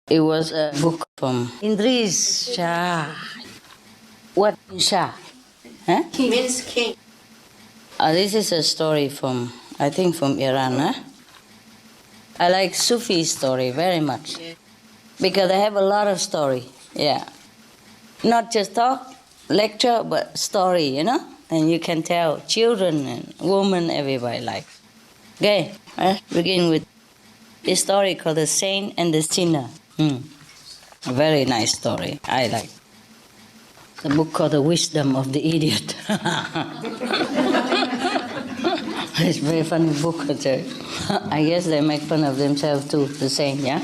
It was a book from Indris Shah. What Shah? Huh? King means king. This is a story from, I think, from Iran. Huh? I like Sufi story very much because they have a lot of story. Yeah, not just talk, lecture, but story. And you can tell children and women, everybody likes. Okay, begin with a story called The Saint and the Sinner. A very nice story. I like. The book called The Wisdom of the Idiot. It's a very funny book. I guess they make fun of themselves too, the same, yeah?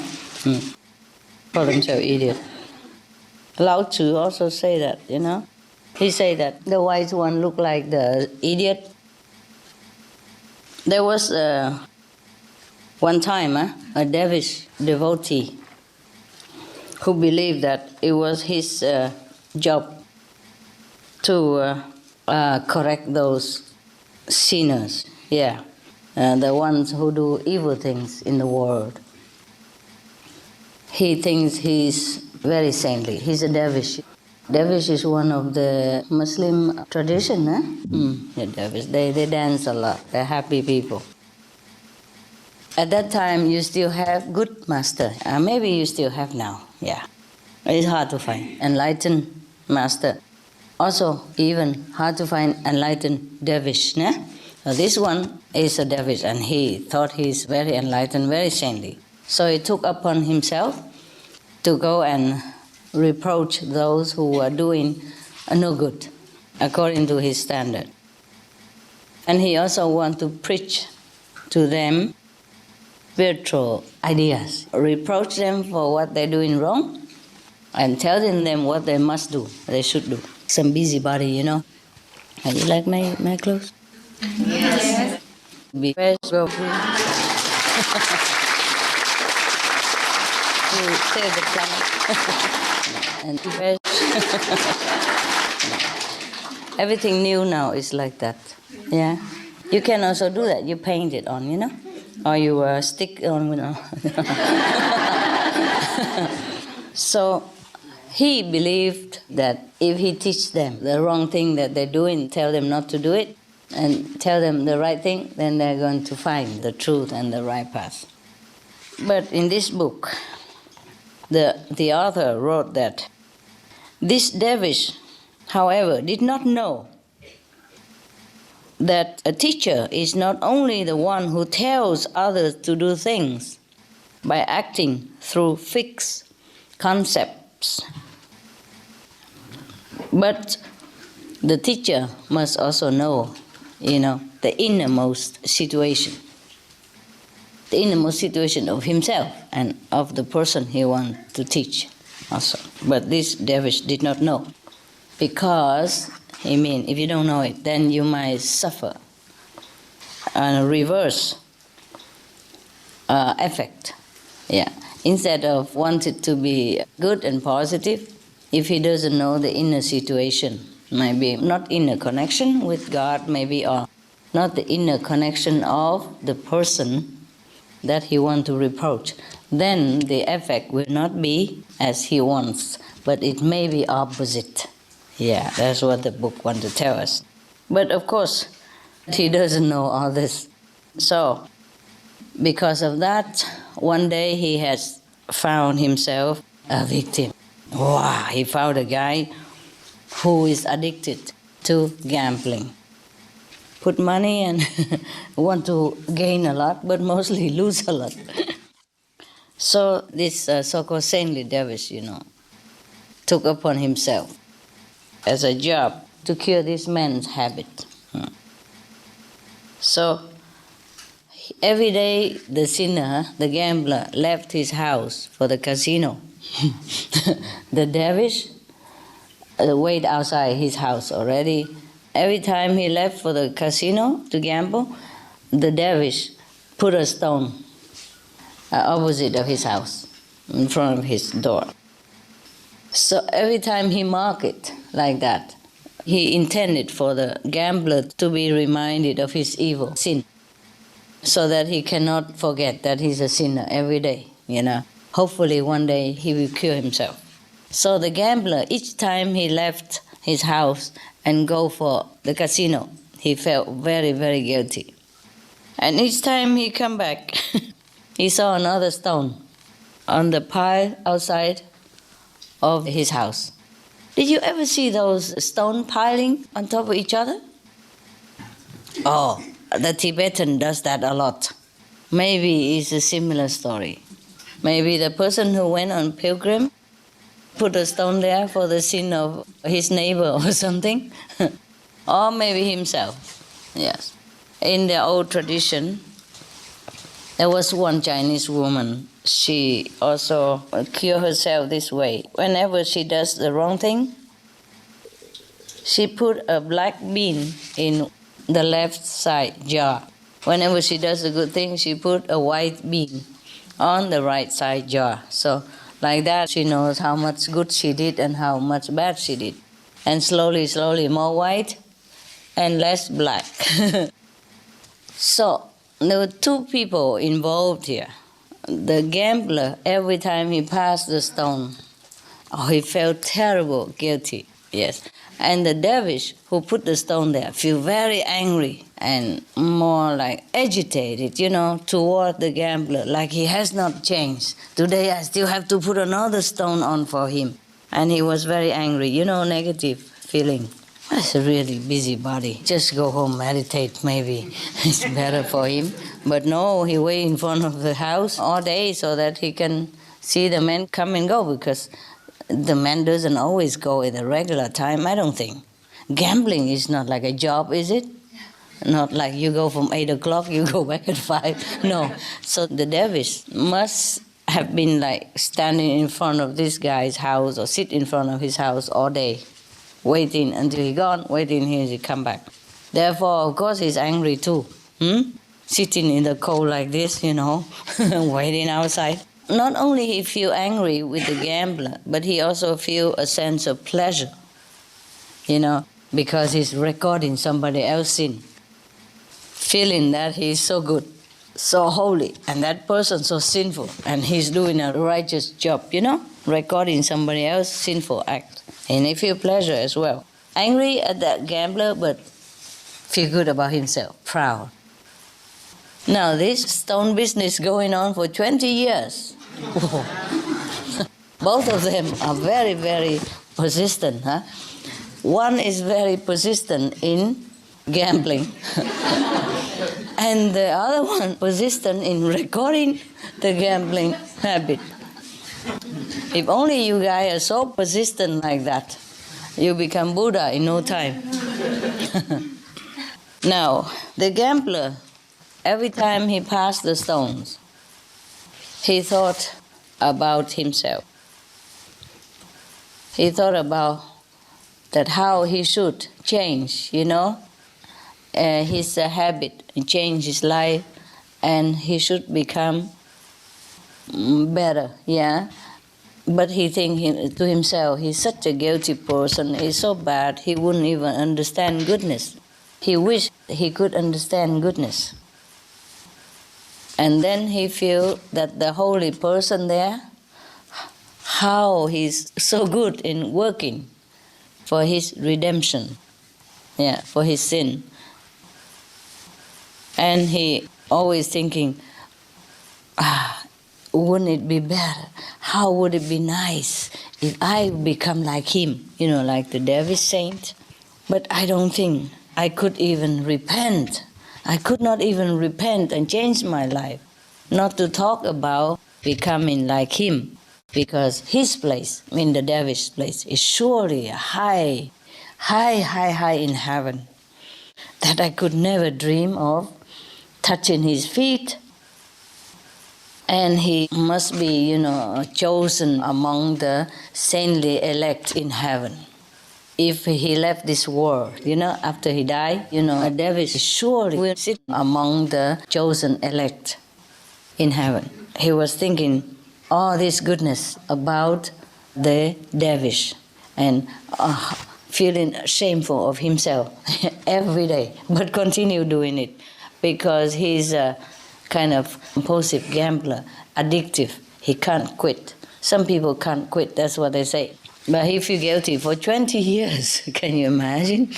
Call themselves idiot. Lao Tzu also say that, He say that the wise one look like the idiot. There was one time a Dervish devotee who believed that it was his job to correct those sinners, the ones who do evil things in the world. He thinks he's very saintly. He's a dervish. Dervish is one of the Muslim tradition, The dervish, they dance a lot. They're happy people. At that time, you still have good master. Maybe you still have now, It's hard to find enlightened master. Also, even hard to find enlightened dervish, So this one is a dervish, and he thought he's very enlightened, very saintly. So he took upon himself to go and reproach those who were doing no good, according to his standard. And he also wanted to preach to them spiritual ideas, reproach them for what they're doing wrong, and telling them what they must do, they should do. Some busybody, You like my clothes? Yes. Be fresh, go free. To save the planet. And be fresh. Everything new now is like that. Yeah. You can also do that. You paint it on, Or you stick on, So he believed that if he teach them the wrong thing that they're doing, tell them not to do it, and tell them the right thing, then they're going to find the truth and the right path. But in this book, the author wrote that this dervish, however, did not know that a teacher is not only the one who tells others to do things by acting through fixed concepts, but the teacher must also know, the innermost situation. The innermost situation of himself and of the person he wants to teach also. But this dervish did not know. Because, if you don't know it, then you might suffer a reverse effect. Instead of wanting to be good and positive, if he doesn't know the inner situation, maybe not inner connection with God, maybe, or not the inner connection of the person that he wants to reproach, then the effect will not be as he wants, but it may be opposite. That's what the book wants to tell us. But of course, he doesn't know all this. So, because of that, one day he has found himself a victim. Wow, he found a guy who is addicted to gambling. Put money and want to gain a lot, but mostly lose a lot. So this so-called saintly dervish, took upon himself as a job to cure this man's habit. So every day the sinner, the gambler, left his house for the casino. The dervish wait outside his house already. Every time he left for the casino to gamble, the dervish put a stone opposite of his house, in front of his door. So every time he marked it like that, he intended for the gambler to be reminded of his evil sin, so that he cannot forget that he's a sinner every day, hopefully one day he will cure himself. So the gambler, each time he left his house and go for the casino, he felt very, very guilty. And each time he come back, he saw another stone on the pile outside of his house. Did you ever see those stone piling on top of each other? Oh, the Tibetan does that a lot. Maybe it's a similar story. Maybe the person who went on pilgrim put a stone there for the sin of his neighbor or something. Or maybe himself. Yes. In the old tradition, there was one Chinese woman. She also cured herself this way. Whenever she does the wrong thing, she put a black bean in the left side jar. Whenever she does a good thing, she put a white bean on the right side jar. So like that, she knows how much good she did and how much bad she did. And slowly, slowly, more white and less black. So there were two people involved here. The gambler, every time he passed the stone, he felt terrible, guilty, yes. And the dervish who put the stone there feel very angry and more like agitated, toward the gambler, like he has not changed. Today I still have to put another stone on for him. And he was very angry, negative feeling. That's a really busybody. Just go home, meditate, maybe. It's better for him. But no, he wait in front of the house all day so that he can see the man come and go, because the man doesn't always go at a regular time, I don't think. Gambling is not like a job, is it? Not like you go from 8 o'clock, you go back at 5. No. So the dervish must have been like standing in front of this guy's house or sit in front of his house all day, waiting until he gone, waiting until he come back. Therefore, of course, he's angry too. Sitting in the cold like this, waiting outside. Not only he feel angry with the gambler, but he also feel a sense of pleasure, because he's recording somebody else's sin, feeling that he's so good, so holy, and that person so sinful, and he's doing a righteous job, recording somebody else's sinful act. And he feel pleasure as well. Angry at that gambler, but feel good about himself, proud. Now this stone business going on for 20 years. Both of them are very, very persistent. One is very persistent in gambling. And the other one persistent in recording the gambling habit. If only you guys are so persistent like that, you become Buddha in no time. Now, the gambler, every time he passed the stones, he thought about himself. He thought about that how he should change, his habit, change his life, and he should become better, But he think to himself, he's such a guilty person, he's so bad, he wouldn't even understand goodness. He wished he could understand goodness. And then he feel that the holy person there, how he's so good in working for his redemption, for his sin. And he always thinking, wouldn't it be better? How would it be nice if I become like him, like the dervish saint? But I don't think I could even repent. I could not even repent and change my life. Not to talk about becoming like him, because his place, the dervish place, is surely high in heaven, that I could never dream of touching his feet. And he must be, chosen among the saintly elect in heaven. If he left this world, after he died, a dervish surely will sit among the chosen elect in heaven. He was thinking all this goodness about the dervish and feeling shameful of himself every day, but continue doing it because he's a kind of compulsive gambler, addictive. He can't quit. Some people can't quit, that's what they say. But he feel guilty for 20 years. Can you imagine?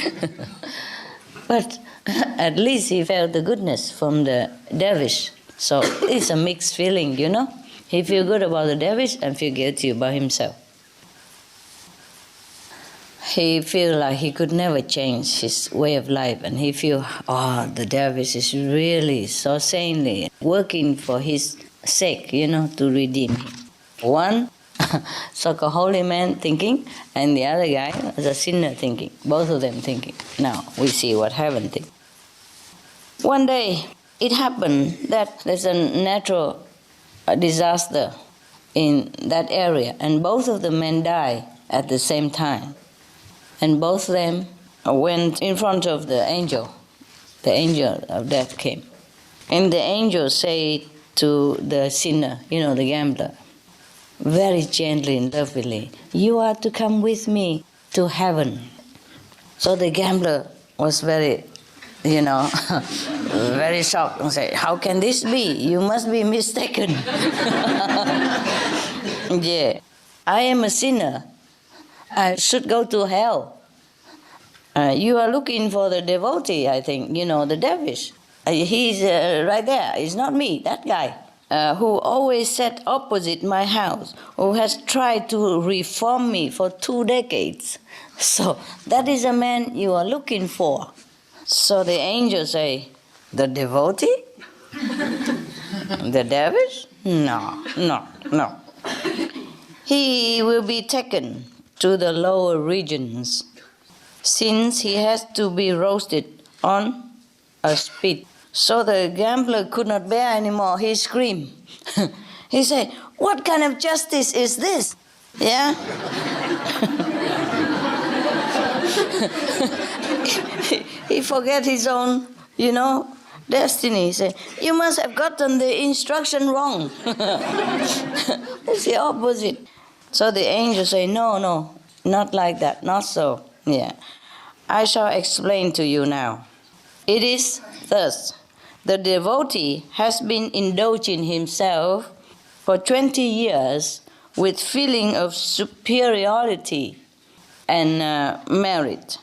But at least he felt the goodness from the dervish. So it's a mixed feeling, you know. He feel good about the dervish and feel guilty about himself. He feel like he could never change his way of life, and he feel, the dervish is really so sanely working for his sake, you know, to redeem him. One, so-called holy man thinking, and the other guy is a sinner thinking. Both of them thinking. Now we see what heaven thinks. One day, it happened that there's a natural disaster in that area, and both of the men died at the same time. And both of them went in front of the angel. The angel of death came. And the angel said to the sinner, you know, the gambler, very gently and lovingly, "You are to come with me to heaven." So the gambler was very, very shocked and said, "How can this be? You must be mistaken." Yeah, I am a sinner. I should go to hell. You are looking for the devotee, I think, the dervish. He's right there. It's not me, that guy, who always sat opposite my house, who has tried to reform me for 2 decades. So that is the man you are looking for. So the angel say, "The devotee? The dervish? No. He will be taken to the lower regions, since he has to be roasted on a spit." So the gambler could not bear anymore. He screamed. He said, "What kind of justice is this?" Yeah? He forget his own, destiny. He said, "You must have gotten the instruction wrong." It's the opposite. So the angel say, No, not like that, not so. Yeah. I shall explain to you now. It is thus. The devotee has been indulging himself for 20 years with feeling of superiority and merit.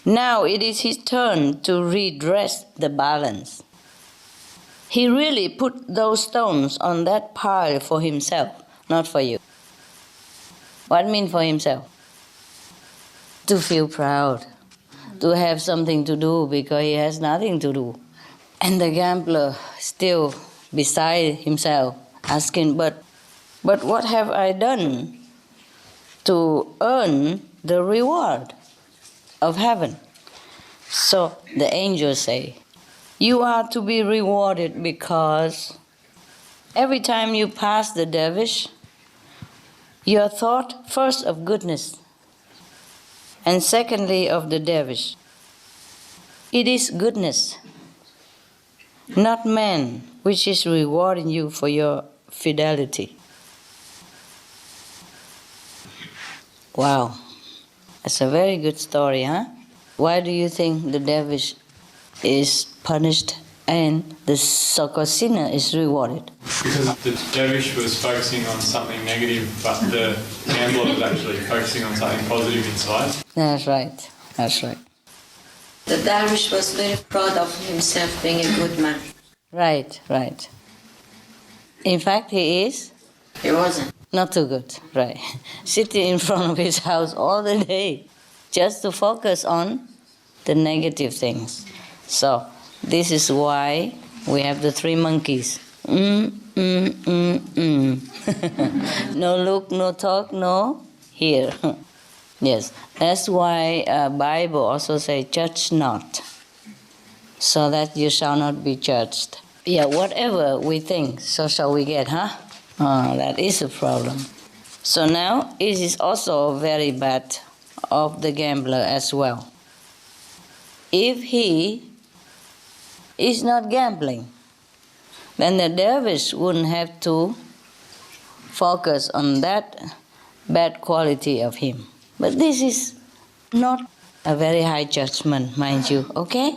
Now it is his turn to redress the balance. He really put those stones on that pile for himself, not for you. What mean for himself? To feel proud, to have something to do because he has nothing to do. And the gambler still beside himself, asking, but what have I done to earn the reward of heaven? So the angels say, "You are to be rewarded because every time you pass the dervish, your thought first of goodness, and secondly of the dervish. It is goodness, not man, which is rewarding you for your fidelity." Wow, that's a very good story, huh? Why do you think the dervish is punished and the so-called sinner is rewarded? Because the dervish was focusing on something negative, but the gambler was actually focusing on something positive inside. That's right. The dervish was very proud of himself being a good man. Right. In fact, he is? He wasn't. Not too good, right. Sitting in front of his house all the day just to focus on the negative things. So this is why we have the 3 monkeys. No look, no talk, no hear. Yes, that's why Bible also say, "Judge not, so that you shall not be judged." Yeah, whatever we think, so shall we get, huh? That is a problem. So now it is also very bad of the gambler as well. If he is not gambling, then the dervish wouldn't have to focus on that bad quality of him. But this is not a very high judgment, mind you, okay?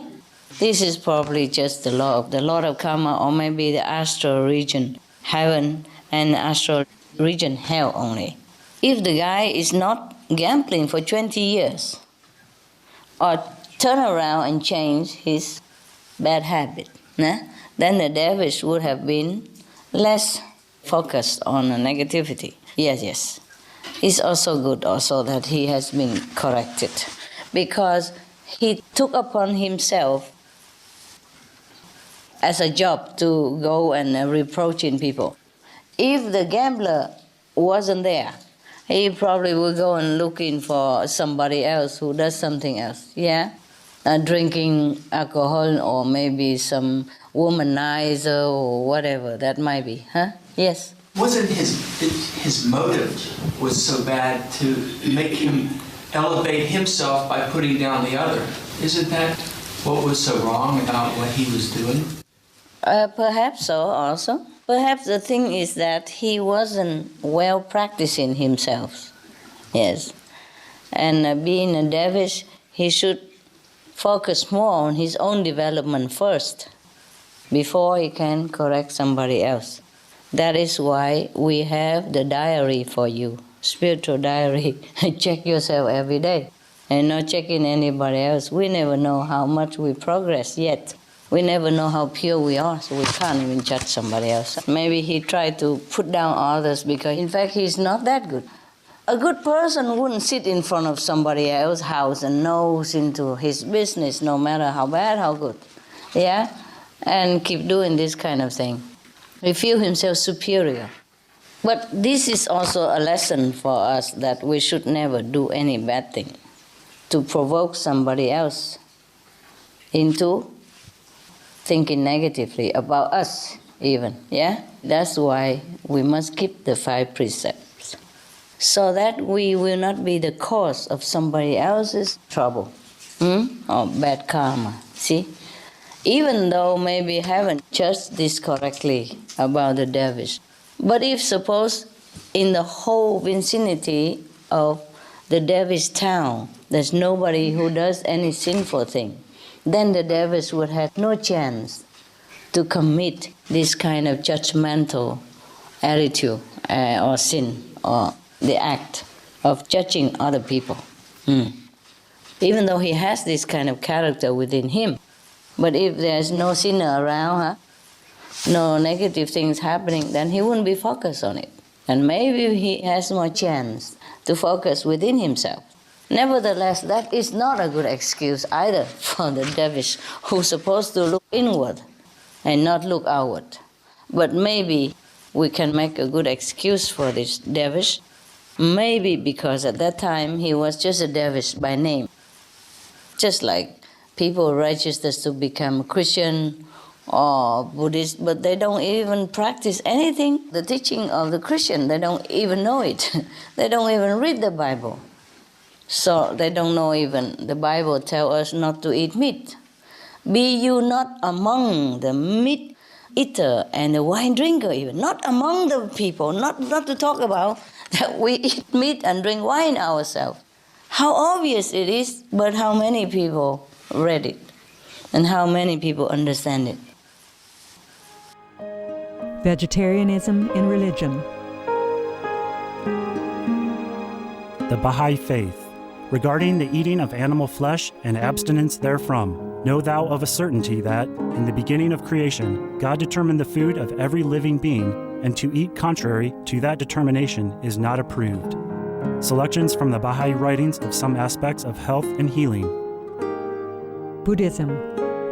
This is probably just the law of karma, or maybe the astral region, heaven and astral region hell only. If the guy is not gambling for 20 years, or turn around and change his bad habit, then the dervish would have been less focused on the negativity. Yes. It's also good also that he has been corrected, because he took upon himself as a job to go and reproaching people. If the gambler wasn't there, he probably would go and looking for somebody else who does something else, drinking alcohol, or maybe some womanizer or whatever that might be, Yes? Wasn't his motive was so bad to make him elevate himself by putting down the other? Isn't that what was so wrong about what he was doing? Perhaps so also. Perhaps the thing is that he wasn't well practicing himself. Yes. And being a dervish, he should focus more on his own development first before he can correct somebody else. That is why we have the diary for you, spiritual diary. Check yourself every day and not checking anybody else. We never know how much we progress yet. We never know how pure we are, so we can't even judge somebody else. Maybe he tried to put down others because, in fact, he's not that good. A good person wouldn't sit in front of somebody else's house and nose into his business, no matter how bad, how good, and keep doing this kind of thing. He feels himself superior. But this is also a lesson for us that we should never do any bad thing to provoke somebody else into thinking negatively about us even, That's why we must keep the 5 precepts, so that we will not be the cause of somebody else's trouble or bad karma, see? Even though maybe haven't judged this correctly about the dervish. But if suppose in the whole vicinity of the dervish town, there's nobody who does any sinful thing, then the dervish would have no chance to commit this kind of judgmental attitude or sin, or the act of judging other people. Even though he has this kind of character within him. But if there's no sinner around, no negative things happening, then he wouldn't be focused on it. And maybe he has more chance to focus within himself. Nevertheless, that is not a good excuse either for the dervish who's supposed to look inward and not look outward. But maybe we can make a good excuse for this dervish, maybe because at that time he was just a dervish by name. Just like people register to become Christian or Buddhist, but they don't even practice anything. The teaching of the Christian, they don't even know it. They don't even read the Bible. So they don't know even the Bible tells us not to eat meat. Be you not among the meat eater and the wine drinker even. Not among the people, not to talk about that we eat meat and drink wine ourselves. How obvious it is, but how many people read it and how many people understand it. Vegetarianism in religion. The Baha'i Faith. Regarding the eating of animal flesh and abstinence therefrom, know thou of a certainty that, in the beginning of creation, God determined the food of every living being, and to eat contrary to that determination is not approved. Selections from the Baha'i writings of some aspects of health and healing. Buddhism.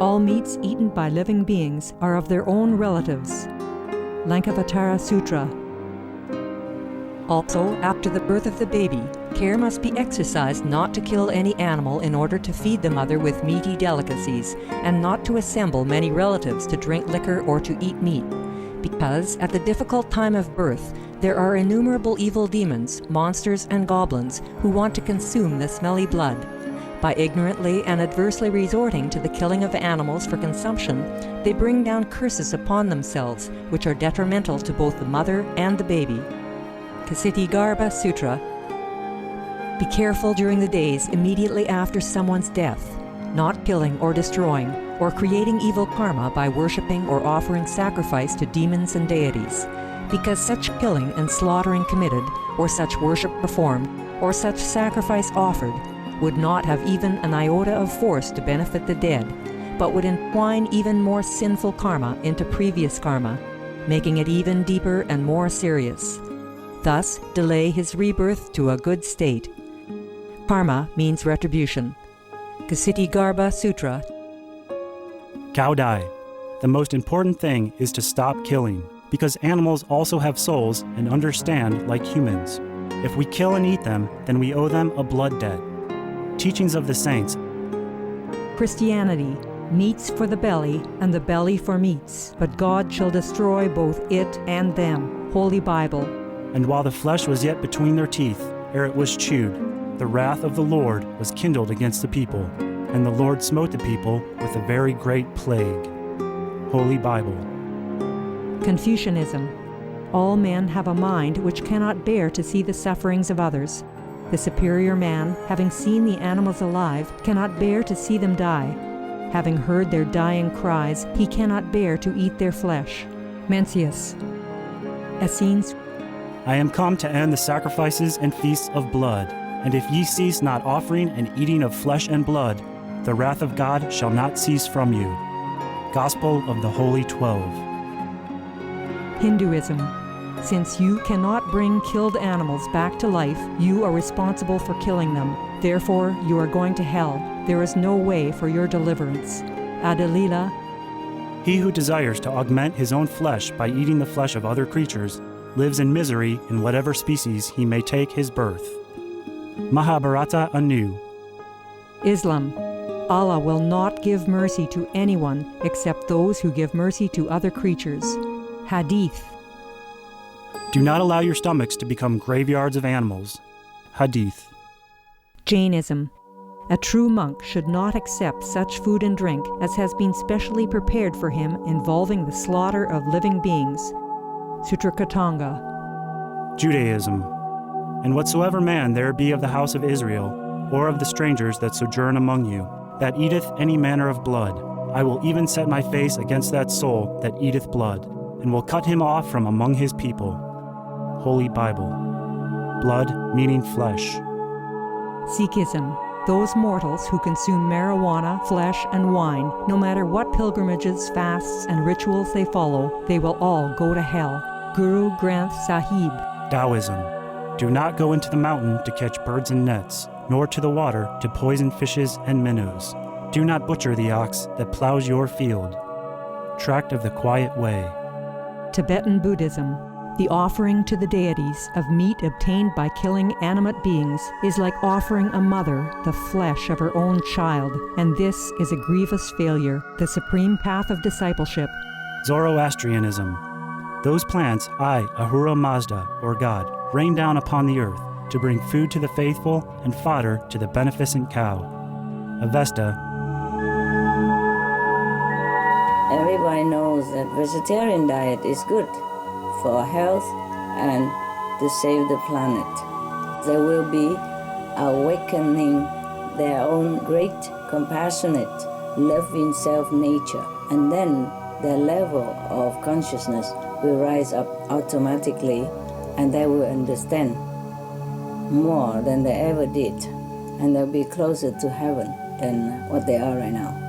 All meats eaten by living beings are of their own relatives. Lankavatara Sutra. Also, after the birth of the baby, care must be exercised not to kill any animal in order to feed the mother with meaty delicacies, and not to assemble many relatives to drink liquor or to eat meat, because at the difficult time of birth, there are innumerable evil demons, monsters, and goblins who want to consume the smelly blood. By ignorantly and adversely resorting to the killing of animals for consumption, they bring down curses upon themselves, which are detrimental to both the mother and the baby. Ksitigarba Sutra. Be careful during the days immediately after someone's death, not killing or destroying, or creating evil karma by worshipping or offering sacrifice to demons and deities, because such killing and slaughtering committed, or such worship performed, or such sacrifice offered, would not have even an iota of force to benefit the dead, but would entwine even more sinful karma into previous karma, making it even deeper and more serious. Thus, delay his rebirth to a good state. Karma means retribution. Ksiti Sutra. Gaudai. The most important thing is to stop killing, because animals also have souls and understand like humans. If we kill and eat them, then we owe them a blood debt. Teachings of the Saints. Christianity. Meats for the belly, and the belly for meats, but God shall destroy both it and them. Holy Bible. And while the flesh was yet between their teeth, ere it was chewed, the wrath of the Lord was kindled against the people, and the Lord smote the people with a very great plague. Holy Bible. Confucianism. All men have a mind which cannot bear to see the sufferings of others. The superior man, having seen the animals alive, cannot bear to see them die. Having heard their dying cries, he cannot bear to eat their flesh. Mencius. Essenes. I am come to end the sacrifices and feasts of blood, and if ye cease not offering and eating of flesh and blood, the wrath of God shall not cease from you. Gospel of the Holy 12. Hinduism. Since you cannot bring killed animals back to life, you are responsible for killing them. Therefore, you are going to hell. There is no way for your deliverance. Adalila. He who desires to augment his own flesh by eating the flesh of other creatures lives in misery in whatever species he may take his birth. Mahabharata anew. Islam. Allah will not give mercy to anyone except those who give mercy to other creatures. Hadith. Do not allow your stomachs to become graveyards of animals. Hadith. Jainism. A true monk should not accept such food and drink as has been specially prepared for him involving the slaughter of living beings. Sutrakatanga. Judaism. And whatsoever man there be of the house of Israel, or of the strangers that sojourn among you, that eateth any manner of blood, I will even set my face against that soul that eateth blood, and will cut him off from among his people. Holy Bible. Blood meaning flesh. Sikhism. Those mortals who consume marijuana, flesh, and wine, no matter what pilgrimages, fasts, and rituals they follow, they will all go to hell. Guru Granth Sahib. Taoism. Do not go into the mountain to catch birds and nets, nor to the water to poison fishes and minnows. Do not butcher the ox that plows your field. Tract of the Quiet Way. Tibetan Buddhism. The offering to the deities of meat obtained by killing animate beings is like offering a mother the flesh of her own child, and this is a grievous failure, the supreme path of discipleship. Zoroastrianism. Those plants I, Ahura Mazda, or God, rain down upon the earth to bring food to the faithful and fodder to the beneficent cow. Avesta. Everybody knows that vegetarian diet is good for health and to save the planet. They will be awakening their own great, compassionate, loving self-nature, and then their level of consciousness will rise up automatically, and they will understand more than they ever did, and they'll be closer to heaven than what they are right now.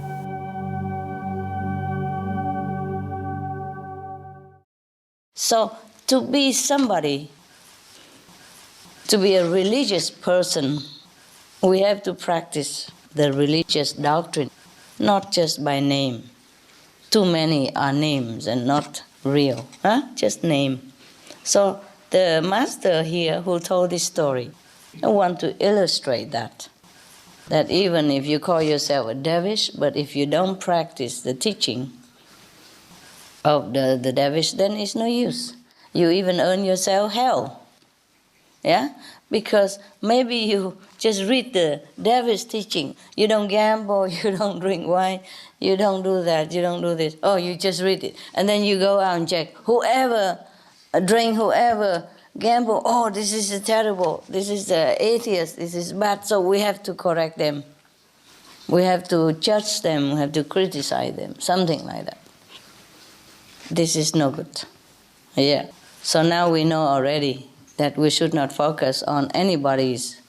So, to be somebody, to be a religious person, we have to practice the religious doctrine, not just by name. Too many are names and not real, just name. So, the master here who told this story, I want to illustrate that even if you call yourself a dervish, but if you don't practice the teaching of the dervish, then it's no use. You even earn yourself hell. Yeah? Because maybe you just read the dervish teaching. You don't gamble, you don't drink wine, you don't do that, you don't do this. Oh, you just read it. And then you go out and check. Whoever drink, whoever gamble, oh, this is terrible. This is atheist, this is bad. So we have to correct them. We have to judge them, we have to criticize them, something like that. This is no good. Yeah. So now we know already that we should not focus on anybody's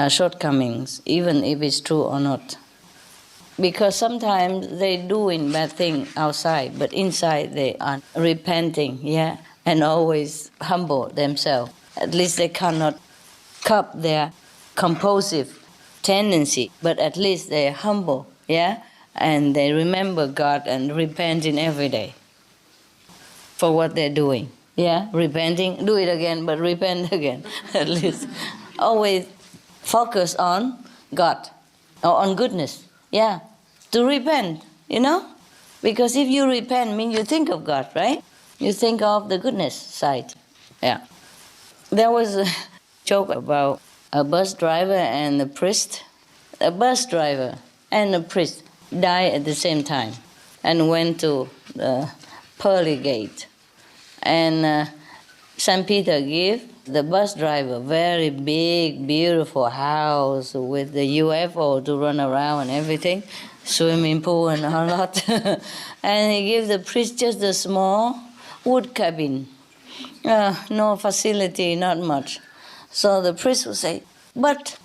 shortcomings, even if it's true or not. Because sometimes they doing bad thing outside, but inside they are repenting, and always humble themselves. At least they cannot curb their compulsive tendency, but at least they're humble, and they remember God and repenting every day for what they're doing. Repenting, do it again, but repent again. At least always focus on God or on goodness. To repent, because if you repent, means you think of God, right? You think of the goodness side. There was a joke about a bus driver and a priest. A bus driver and a priest died at the same time and went to the pearly gate. And St. Peter gave the bus driver very big, beautiful house with the UFO to run around and everything, swimming pool and a lot. And he gave the priest just a small wood cabin. No facility, not much. So the priest would say, but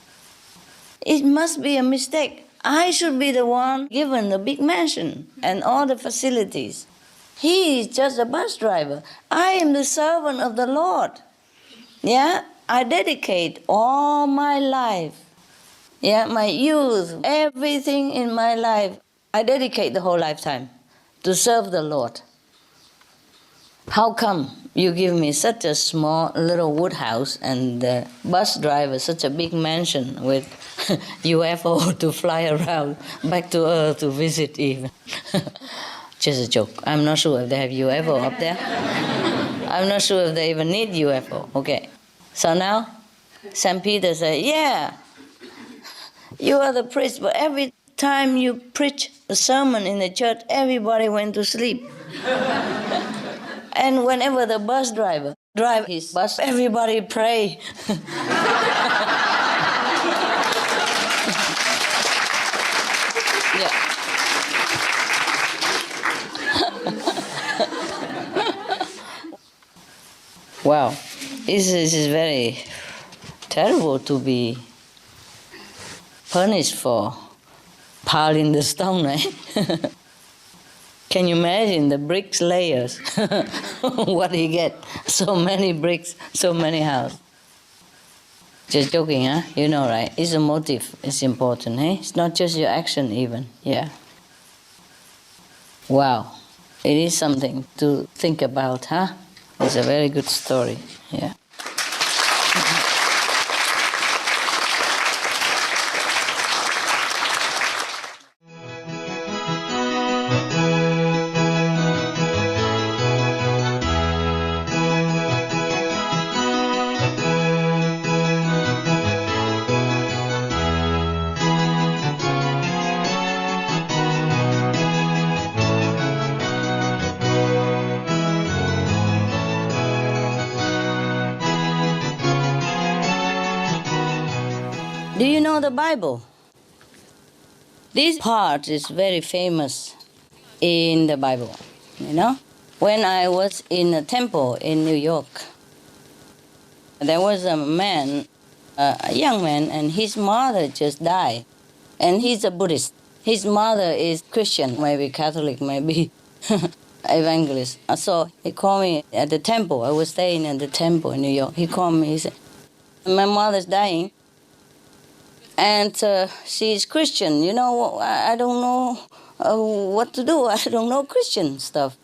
it must be a mistake. I should be the one given the big mansion and all the facilities. He is just a bus driver. I am the servant of the Lord. I dedicate all my life, my youth, everything in my life. I dedicate the whole lifetime to serve the Lord. How come you give me such a small little wood house and the bus driver such a big mansion with UFO to fly around back to Earth to visit even? Just a joke. I'm not sure if they have UFO up there. I'm not sure if they even need UFO. Okay. So now, St. Peter said, you are the priest, but every time you preach a sermon in the church, everybody went to sleep. And whenever the bus driver drive his bus, everybody pray. Wow, this is very terrible to be punished for piling the stone, right? Can you imagine the bricks layers? What he get? So many bricks, so many houses. Just joking, huh? You know, right? It's a motive. It's important, eh? It's not just your action even, Wow, it is something to think about, huh? It's a very good story, Do you know the Bible? This part is very famous in the Bible, When I was in a temple in New York, there was a man, a young man, and his mother just died. And he's a Buddhist. His mother is Christian, maybe Catholic, maybe evangelist. So he called me at the temple. I was staying at the temple in New York. He called me, he said, my mother's dying. And she's Christian, I don't know what to do. I don't know Christian stuff.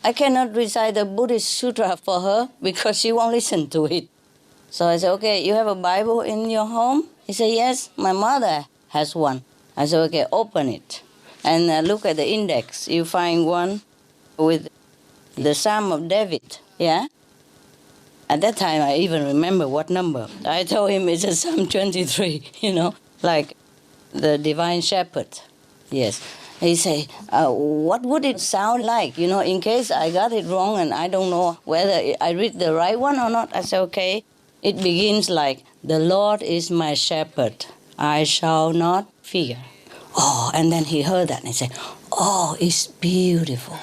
I cannot recite the Buddhist sutra for her because she won't listen to it. So I said, okay, you have a Bible in your home? He said, yes, my mother has one. I said, okay, open it and look at the index. You find one with the Psalm of David, At that time, I even remember what number. I told him it's a Psalm 23, like the Divine Shepherd. Yes. He said, what would it sound like, in case I got it wrong and I don't know whether I read the right one or not. I said, okay. It begins like, the Lord is my shepherd. I shall not fear. Oh, and then he heard that and he said, "Oh, it's beautiful."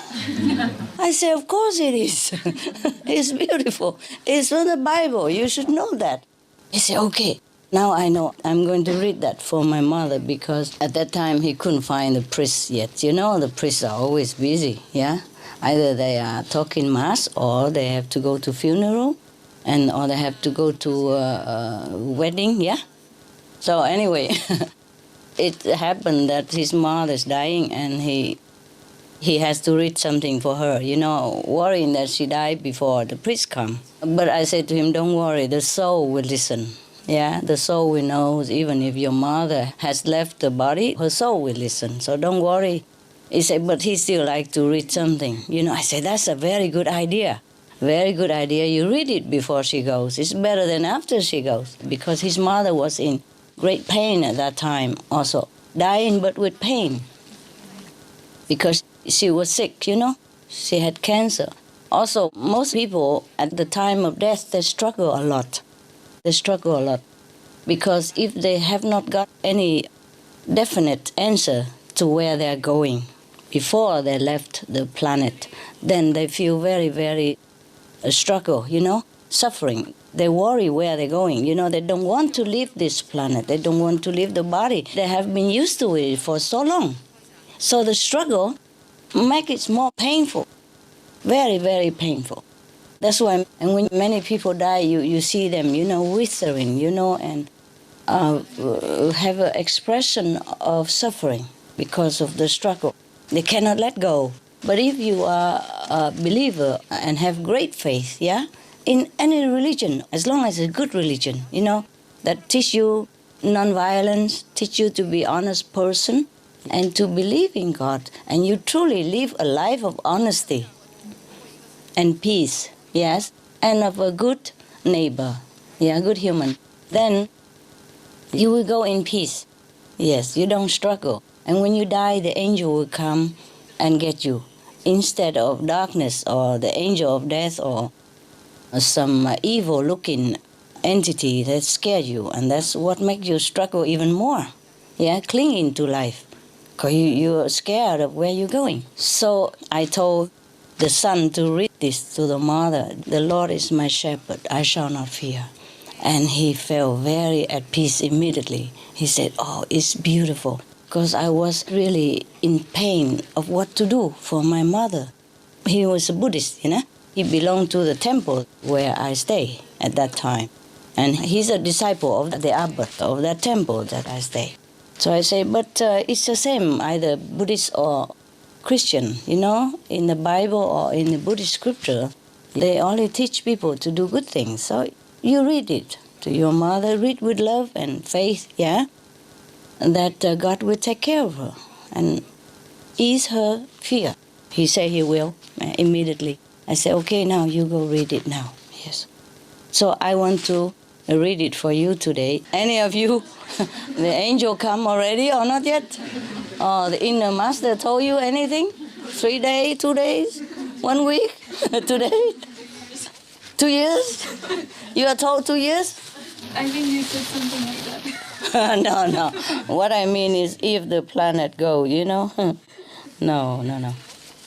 I say, "Of course it is. It's beautiful. It's from the Bible. You should know that." He said, "Okay, now I know. I'm going to read that for my mother," because at that time he couldn't find a priest yet. You know, the priests are always busy, yeah? Either they are talking mass or they have to go to funeral or they have to go to a wedding, yeah? So anyway, it happened that his mother's dying and he has to read something for her, you know, worrying that she died before the priest come. But I said to him, "Don't worry, the soul will listen. Yeah, the soul will know, even if your mother has left the body, her soul will listen. So don't worry." He said, "But he still like to read something." You know, I said, "That's a very good idea. Very good idea. You read it before she goes. It's better than after she goes." Because his mother was in great pain at that time also. Dying but with pain. Because she was sick, you know. She had cancer. Also, most people at the time of death, they struggle a lot. They struggle a lot. Because if they have not got any definite answer to where they're going before they left the planet, then they feel very, very struggle, you know, suffering. They worry where they're going. You know, they don't want to leave this planet. They don't want to leave the body. They have been used to it for so long. So the struggle makes it more painful. Very, very painful. That's why, and when many people die, you see them, you know, withering, you know, and have an expression of suffering because of the struggle. They cannot let go. But if you are a believer and have great faith, yeah, in any religion, as long as it's a good religion, you know, that teach you non-violence, teach you to be honest person, and to believe in God, and you truly live a life of honesty and peace, yes, and of a good neighbor, yeah, good human, then you will go in peace. Yes, you don't struggle. And when you die, the angel will come and get you, instead of darkness or the angel of death or some evil-looking entity that scares you. And that's what makes you struggle even more, yeah, clinging to life, because you're scared of where you're going. So I told the son to read this to the mother. "The Lord is my shepherd, I shall not fear." And he felt very at peace immediately. He said, "Oh, it's beautiful." Because I was really in pain of what to do for my mother. He was a Buddhist, you know. He belonged to the temple where I stay at that time. And he's a disciple of the abbot of that temple that I stay. So I say, but it's the same, either Buddhist or Christian, you know. In the Bible or in the Buddhist scripture, they only teach people to do good things. So you read it to your mother, read with love and faith, yeah, that God will take care of her and ease her fear. He said he will immediately. I said, okay, now you go read it now. Yes. So I want to read it for you today. Any of you, the angel come already or not yet? Oh, the inner master told you anything? 3 days, 2 days, 1 week, 2 days, 2 years? You are told 2 years? I think you said something like that. No. What I mean is if the planet go, you know? No.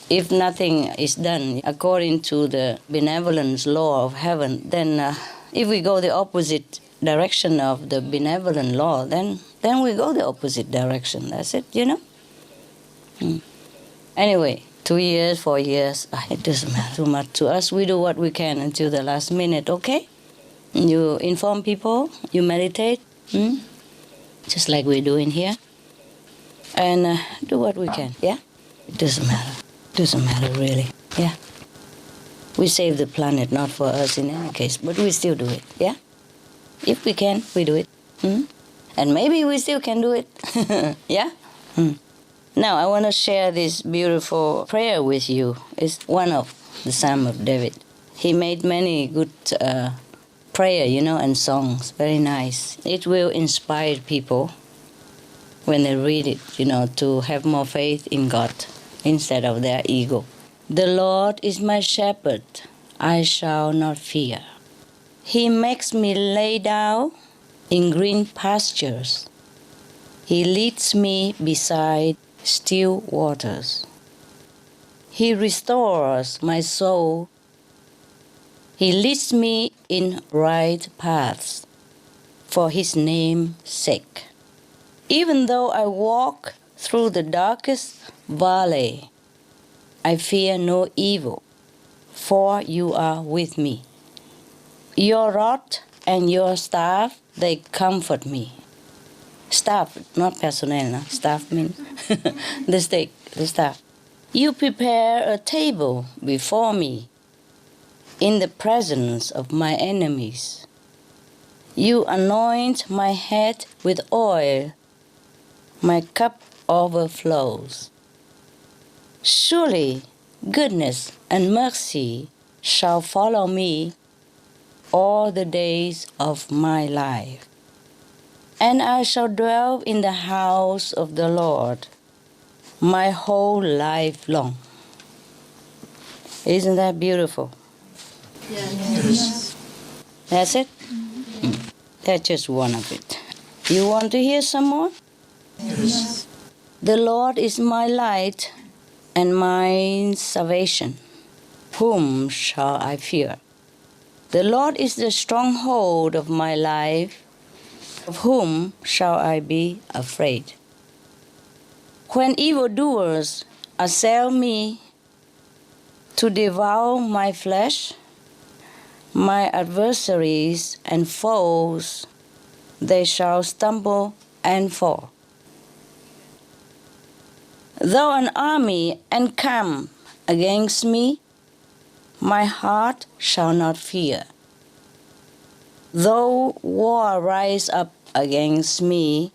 If nothing is done according to the benevolence law of heaven, then if we go the opposite direction of the benevolent law, then we go the opposite direction. That's it, you know? Anyway, 2 years, 4 years, it doesn't matter too much to us. We do what we can until the last minute, okay? You inform people, you meditate, just like we're doing here, and do what we can, yeah? It doesn't matter. Doesn't matter really, yeah? We save the planet, not for us in any case, but we still do it, yeah? If we can, we do it. And maybe we still can do it, yeah? Now, I want to share this beautiful prayer with you. It's one of the Psalm of David. He made many good prayer, you know, and songs. Very nice. It will inspire people when they read it, you know, to have more faith in God instead of their ego. The Lord is my shepherd, I shall not fear. He makes me lay down in green pastures. He leads me beside still waters. He restores my soul. He leads me in right paths for His name's sake. Even though I walk through the darkest valley, I fear no evil, for You are with me. Your rod and Your staff, they comfort me. Staff, not personnel, no? Staff means the stick, the staff. You prepare a table before me in the presence of my enemies. You anoint my head with oil. My cup overflows. Surely goodness and mercy shall follow me all the days of my life, and I shall dwell in the house of the Lord my whole life long. Isn't that beautiful? Yes. That's it? That's just one of it. You want to hear some more? Yes. The Lord is my light and my salvation. Whom shall I fear? The Lord is the stronghold of my life. Of whom shall I be afraid? When evildoers assail me to devour my flesh, my adversaries and foes, they shall stumble and fall. Though an army encamp against me, my heart shall not fear. Though war rise up against me,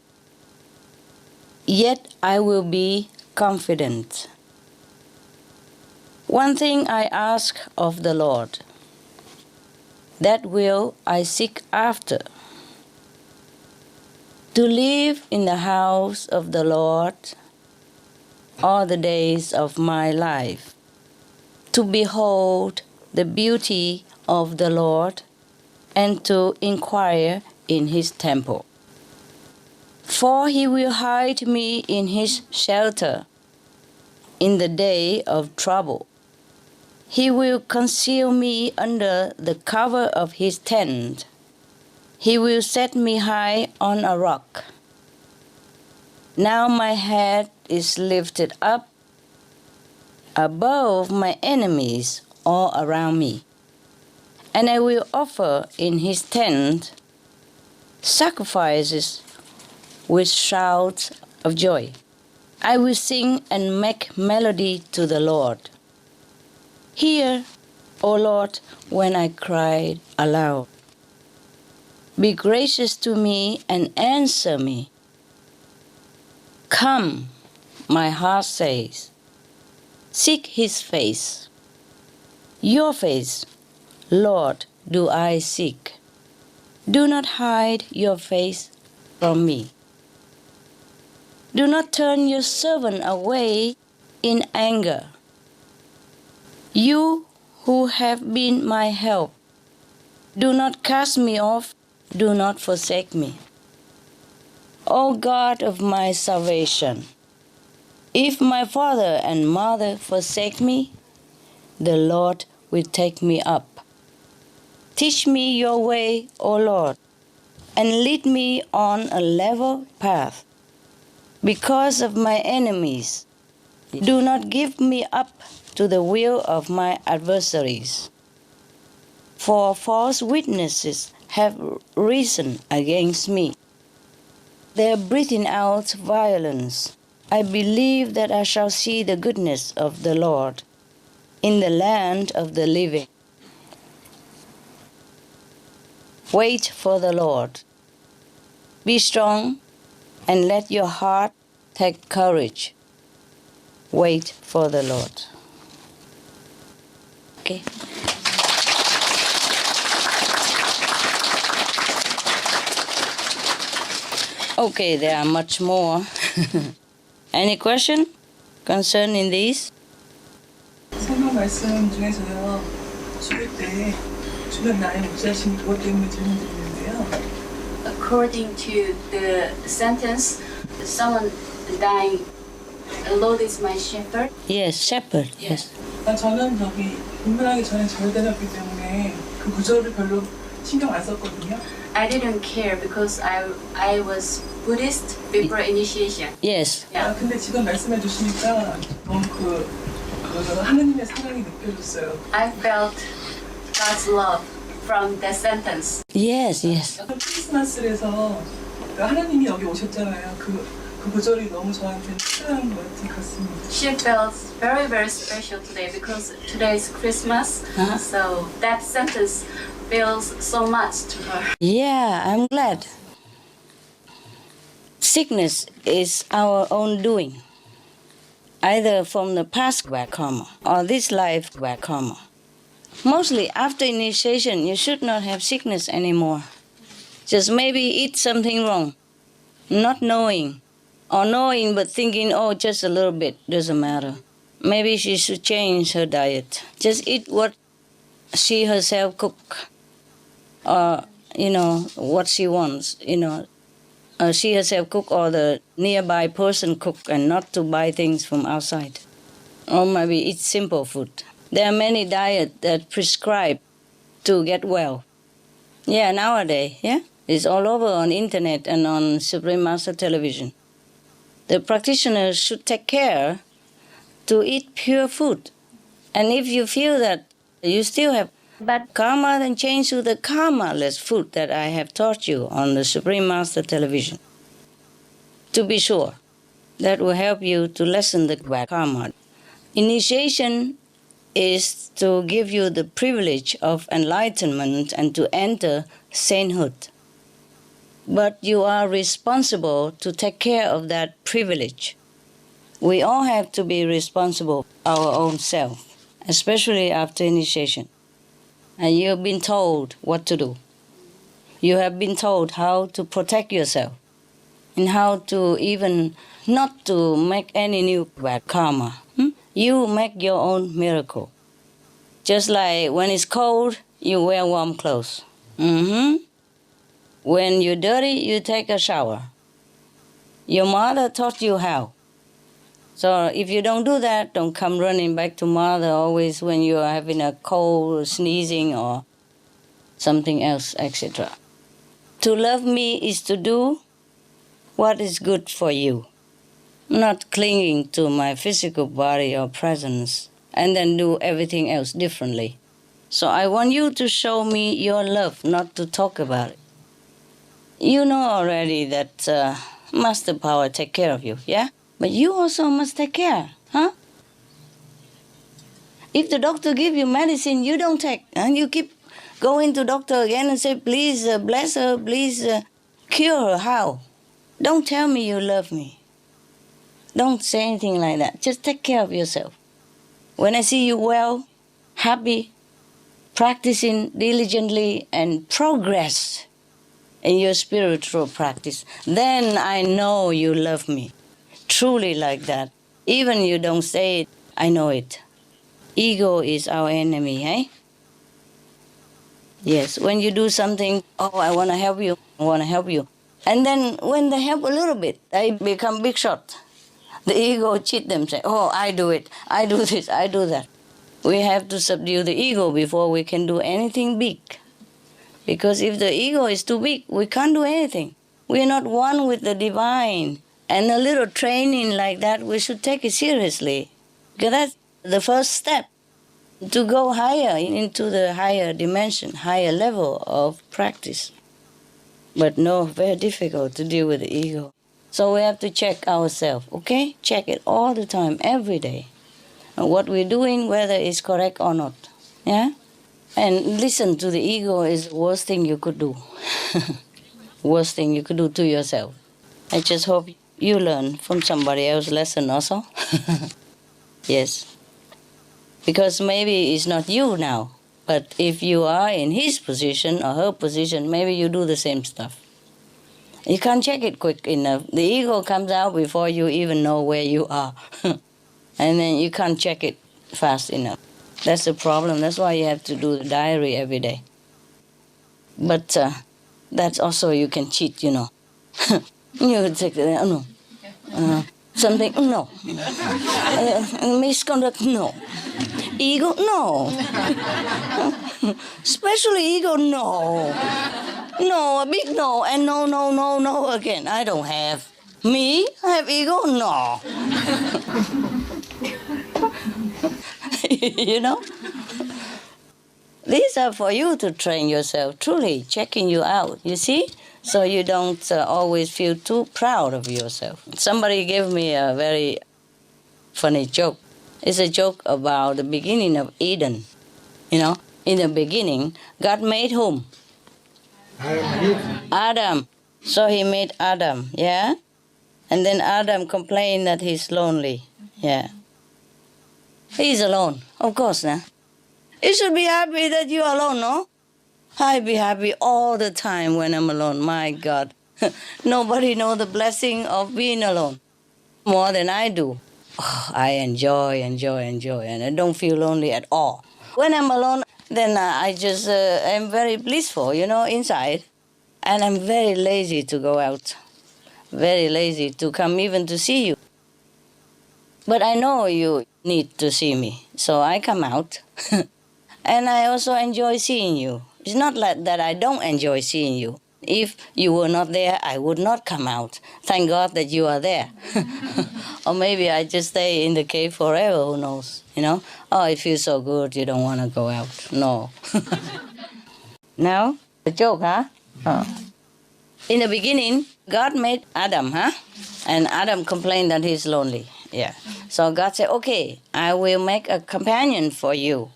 yet I will be confident. One thing I ask of the Lord, that will I seek after, to live in the house of the Lord all the days of my life, to behold the beauty of the Lord and to inquire in His temple. For He will hide me in His shelter in the day of trouble. He will conceal me under the cover of His tent. He will set me high on a rock. Now my head is lifted up above my enemies all around me, and I will offer in His tent sacrifices with shouts of joy. I will sing and make melody to the Lord. Hear, O Lord, when I cried aloud. Be gracious to me and answer me. Come, my heart says, seek His face. Your face, Lord, do I seek. Do not hide your face from me. Do not turn your servant away in anger. You who have been my help, do not cast me off, do not forsake me. O God of my salvation, if my father and mother forsake me, the Lord will take me up. Teach me your way, O Lord, and lead me on a level path. Because of my enemies, do not give me up to the will of my adversaries. For false witnesses have risen against me. They are breathing out violence. I believe that I shall see the goodness of the Lord in the land of the living. Wait for the Lord. Be strong and let your heart take courage. Wait for the Lord. Okay. Okay, there are much more. Any question concerning this? 설명 말씀 중에서요, 죽을 때 주변 나의 무시하신 그것 때문에 질문드리는데요. According to the sentence, someone dying The Lord is my shepherd. Yes, shepherd. Yes. 저는 입문하기 전에 절대였기 때문에 그 구절을 별로 신경 안 썼거든요. I didn't care because I was Buddhist before initiation. Yes. Yeah. 근데 지금 말씀해 주시니까 너무 하느님의 사랑이 느껴졌어요. I felt God's love from that sentence. Yes, yes. 크리스마스에서 하나님이 여기 오셨잖아요. 그 구절이 너무 저한테 특별한 것 같습니다. She felt very, very special today because today is Christmas. Uh-huh. So that sentence feels so much to her. Yeah, I'm glad. Sickness is our own doing, either from the past bad karma or this life bad karma. Mostly after initiation, you should not have sickness anymore. Just maybe eat something wrong, not knowing, or knowing but thinking, oh, just a little bit, doesn't matter. Maybe she should change her diet. Just eat what she herself cook, or, what she wants, she herself cook or the nearby person cook, and not to buy things from outside. Or maybe eat simple food. There are many diets that prescribe to get well. Yeah, nowadays, yeah? It's all over on internet and on Supreme Master Television. The practitioners should take care to eat pure food. And if you feel that you still have bad karma, then change to the karma-less food that I have taught you on the Supreme Master Television. To be sure, that will help you to lessen the bad karma. Initiation is to give you the privilege of enlightenment and to enter sainthood. But you are responsible to take care of that privilege. We all have to be responsible for our own self, especially after initiation. And you've been told what to do. You have been told how to protect yourself and how to even not to make any new bad karma. You make your own miracle. Just like when it's cold, you wear warm clothes. When you're dirty, you take a shower. Your mother taught you how. So if you don't do that, don't come running back to mother always when you are having a cold, or sneezing, or something else, etc. To love me is to do what is good for you, not clinging to my physical body or presence, and then do everything else differently. So I want you to show me your love, not to talk about it. You know already that Master Power take care of you, yeah? But you also must take care, huh? If the doctor give you medicine, you don't take, and you keep going to doctor again and say, please bless her, please cure her. How? Don't tell me you love me. Don't say anything like that. Just take care of yourself. When I see you well, happy, practicing diligently, and progress in your spiritual practice, then I know you love me. Truly like that. Even you don't say it, I know it. Ego is our enemy, eh? Yes, when you do something, oh, I want to help you, I want to help you. And then when they help a little bit, they become big shot. The ego cheat them, say, oh, I do it, I do this, I do that. We have to subdue the ego before we can do anything big. Because if the ego is too big, we can't do anything. We are not one with the divine. And a little training like that, we should take it seriously. Because that's the first step to go higher into the higher dimension, higher level of practice. But no, very difficult to deal with the ego. So we have to check ourselves, okay? Check it all the time, every day. And what we're doing, whether it's correct or not. Yeah? And listen to the ego is the worst thing you could do. Worst thing you could do to yourself. I just hope you learn from somebody else's lesson also. Yes. Because maybe it's not you now, but if you are in his position or her position, maybe you do the same stuff. You can't check it quick enough. The ego comes out before you even know where you are. And then you can't check it fast enough. That's the problem. That's why you have to do the diary every day. But that's also you can cheat, you know. You take the, Something, no. Misconduct, no. Ego, no. Especially ego, no. No, a big no, and no again. I don't have. Me? I have ego? No. You know? These are for you to train yourself, truly checking you out, you see? So you don't always feel too proud of yourself. Somebody gave me a very funny joke. It's a joke about the beginning of Eden. You know, in the beginning, God made whom? Adam. So he made Adam, yeah? And then Adam complained that he's lonely, yeah. He's alone, of course, nah? You should be happy that you're alone, no? I be happy all the time when I'm alone, my God. Nobody knows the blessing of being alone more than I do. Oh, I enjoy, and I don't feel lonely at all. When I'm alone, then I just am very blissful, you know, inside. And I'm very lazy to go out, very lazy to come even to see you. But I know you need to see me, so I come out. And I also enjoy seeing you. It's not like that I don't enjoy seeing you. If you were not there, I would not come out. Thank God that you are there. Or maybe I just stay in the cave forever, who knows, you know? Oh, it feels so good, you don't want to go out. No. Now, a joke, huh? Oh. In the beginning, God made Adam, huh? And Adam complained that he's lonely. Yeah. So God said, okay, I will make a companion for you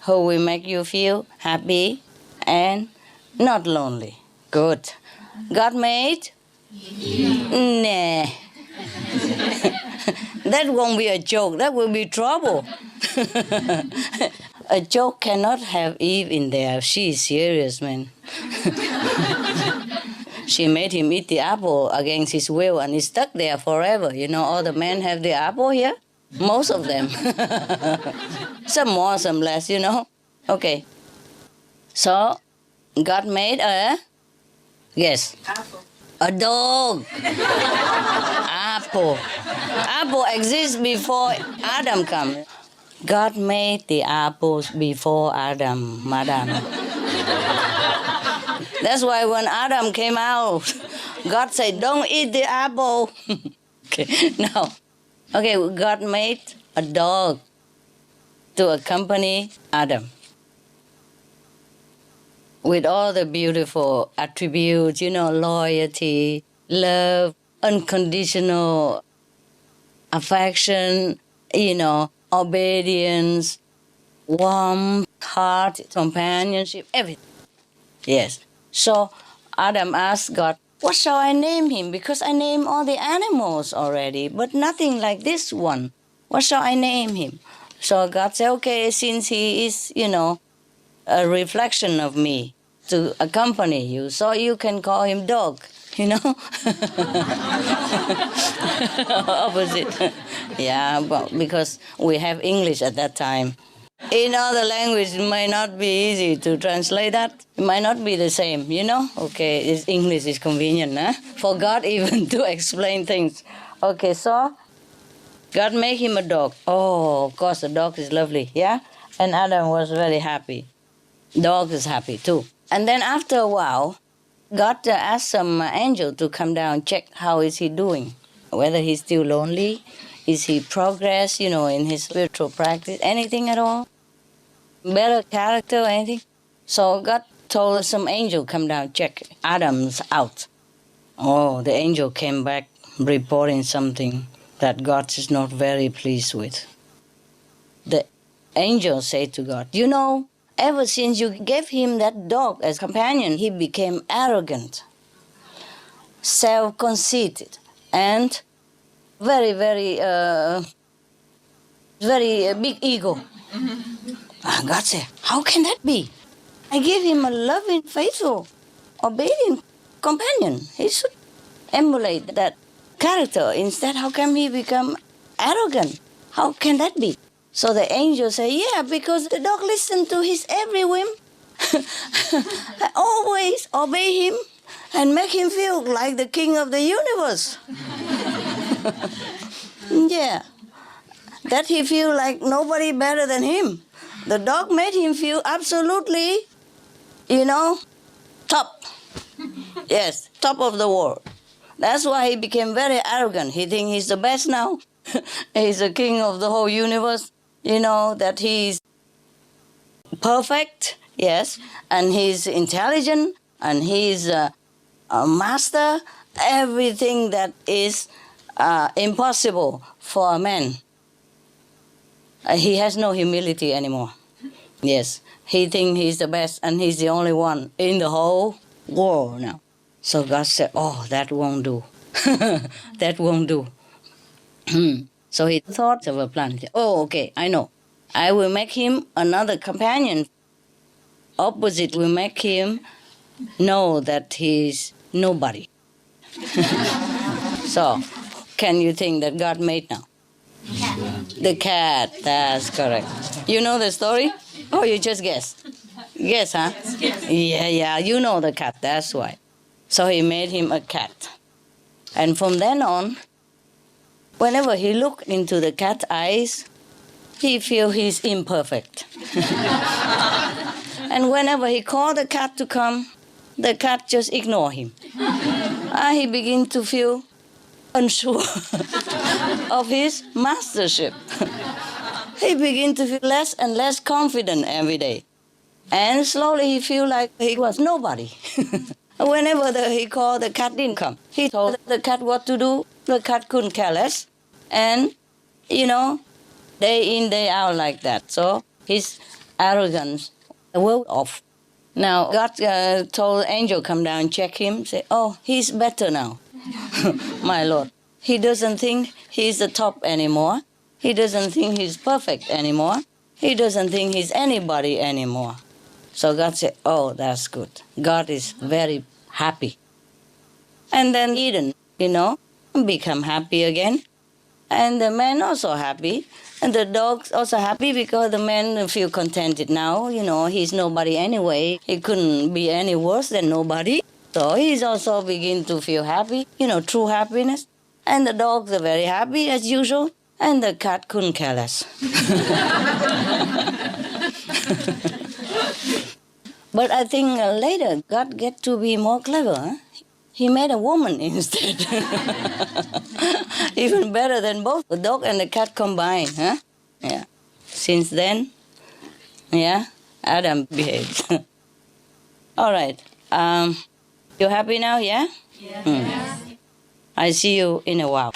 who will make you feel happy and not lonely. Good. God made? Nah. That won't be a joke. That will be trouble. A joke cannot have Eve in there. She is serious, man. She made him eat the apple against his will, and he's stuck there forever. You know, all the men have the apple here. Most of them. Some more, some less, you know. Okay. So, God made a... Yes. Apple. A dog. Apple. Apple exists before Adam came. God made the apples before Adam, madam. That's why when Adam came out, God said, don't eat the apple. Okay, now. Okay, God made a dog to accompany Adam with all the beautiful attributes, you know, loyalty, love, unconditional affection, you know, obedience, warmth, heart, companionship, everything. Yes. So Adam asked God, what shall I name him? Because I named all the animals already, but nothing like this one. What shall I name him? So God said, okay, since he is, you know, a reflection of me to accompany you, so you can call him dog, you know? Opposite. Yeah, but because we have English at that time. In other language, it might not be easy to translate that. It might not be the same, you know? Okay, English is convenient, huh? For God even to explain things. Okay, so God made him a dog. Oh, of course, the dog is lovely, yeah? And Adam was very happy. Dog is happy too. And then after a while, God asked some angel to come down and check how is he doing. Whether he's still lonely, is he progress, you know, in his spiritual practice, anything at all? Better character, anything? So God told some angel come down, check Adam's out. Oh, the angel came back reporting something that God is not very pleased with. The angel said to God, you know, ever since you gave him that dog as companion, he became arrogant, self-conceited, and very big ego. And God said, how can that be? I gave him a loving, faithful, obedient companion. He should emulate that character. Instead, how come he become arrogant? How can that be? So the angel said, yeah, because the dog listened to his every whim. I always obey him and make him feel like the king of the universe. Yeah. That he feel like nobody better than him. The dog made him feel absolutely, top. Yes, top of the world. That's why he became very arrogant. He thinks he's the best now. He's the king of the whole universe. That he's perfect, yes, and he's intelligent, and he's a master. Everything that is impossible for a man. He has no humility anymore. Yes, he thinks he's the best, and he's the only one in the whole world now. So God said, oh, that won't do. That won't do. So he thought of a plan. Oh, okay, I know. I will make him another companion. Opposite will make him know that he's nobody. So, can you think that God made now? The cat, that's correct. You know the story? Oh, you just guessed. Guess, huh? Yeah, you know the cat, that's why. So he made him a cat. And from then on, whenever he looked into the cat's eyes, he feels he's imperfect. And whenever he called the cat to come, the cat just ignore him. He begins to feel unsure of his mastership. He begins to feel less and less confident every day. And slowly he feels like he was nobody. Whenever he called, the cat didn't come. He told the cat what to do. The cat couldn't care less. And, day in, day out like that. So his arrogance wore off. Now, God told the angel come down, check him, say, oh, he's better now, my Lord. He doesn't think he's the top anymore. He doesn't think he's perfect anymore. He doesn't think he's anybody anymore. So God said, oh, that's good. God is very happy. And then Eden, become happy again. And the man also happy. And the dog's also happy because the man feel contented now. He's nobody anyway. He couldn't be any worse than nobody. So he's also begin to feel happy, true happiness. And the dogs are very happy as usual. And the cat couldn't care less. But I think later God get to be more clever. Huh? He made a woman instead. Even better than both the dog and the cat combined. Huh? Yeah. Since then, Adam behaves. All right. You happy now, yeah? Yeah. I see you in a while.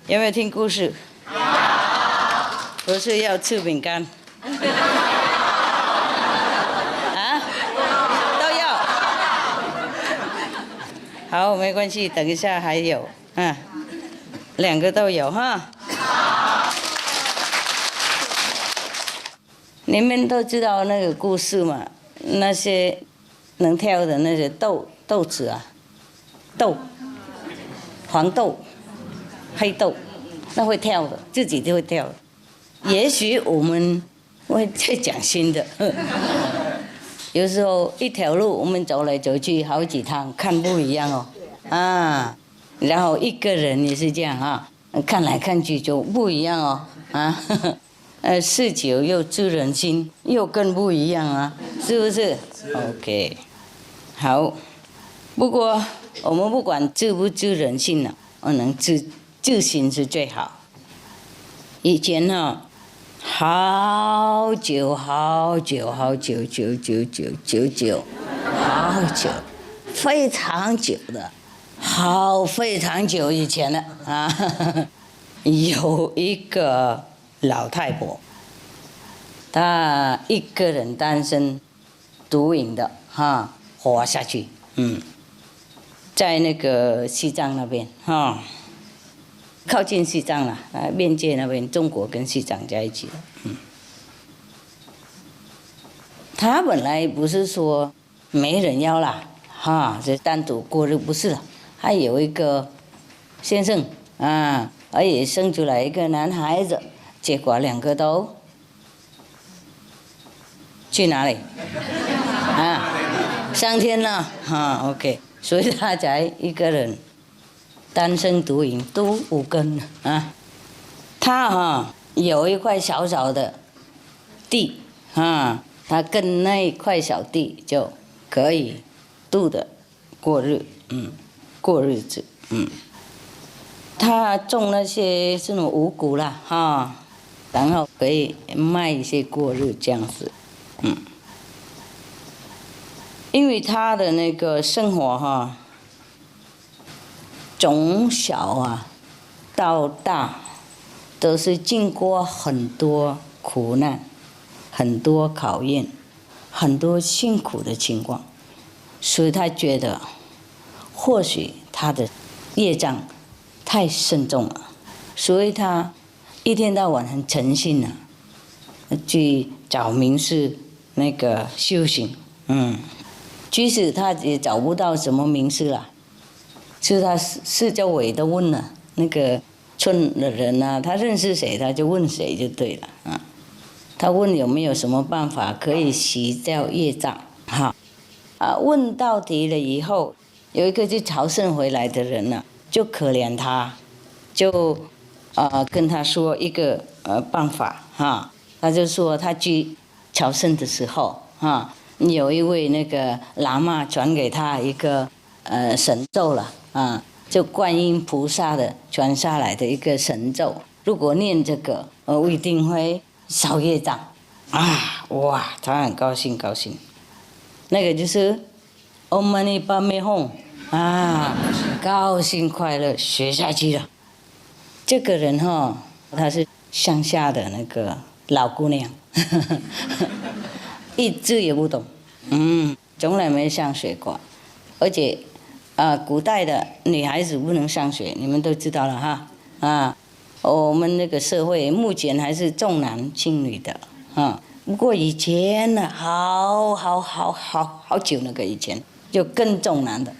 有没有听故事？不是要吃饼干？都要。好，没关系，等一下还有，两个都有哈。你们都知道那个故事嘛？那些能跳的那些豆子啊，黄豆。黑豆，那会跳的，自己就会跳的。也许我们会再讲新的。有时候一条路我们走来走去好几趟，看不一样哦。然后一个人也是这样啊，看来看去就不一样哦。事久又知人心，又更不一样啊，是不是 ？OK， 好。不过我们不管知不知人心呢，我能自信是最好。以前好久，非常久的，非常久以前了有一个老太婆，她一个人单身独饮的活下去，在那个西藏那边靠近西藏了边界那边，中国跟西藏在一起的。他本来不是说没人要啦，就单独过日不是了，还有一个先生而且生出来一个男孩子，结果2个都去哪里上天了OK， 所以他才一个人单身独饮，都无根他有一块小小的地他跟那一块小地就可以度的过日子他种那些这种五谷啦然后可以卖一些过日这样子因为他的那个生活从小到大都是经过很多苦难，很多考验，很多辛苦的情况，所以他觉得或许他的业障太深重了，所以他一天到晚很诚心去找名师那个修行即使他也找不到什么名师了，是他四周围都问了那个村的人他认识谁他就问谁就对了他问有没有什么办法可以洗掉业障问到底了以后，有一个去朝圣回来的人就可怜他，就跟他说一个办法他就说他去朝圣的时候有一位那个喇嘛传给他一个神咒了就观音菩萨的传下来的一个神咒，如果念这个一定会消业障哇，他很高兴那个就是唵嘛呢叭咪吽高兴快乐学下去了。这个人他是乡下的那个老姑娘一字也不懂从来没上学过，而且古代的女孩子不能上学，你们都知道了我们那个社会目前还是重男轻女的不过以前好久那个以前就更重男的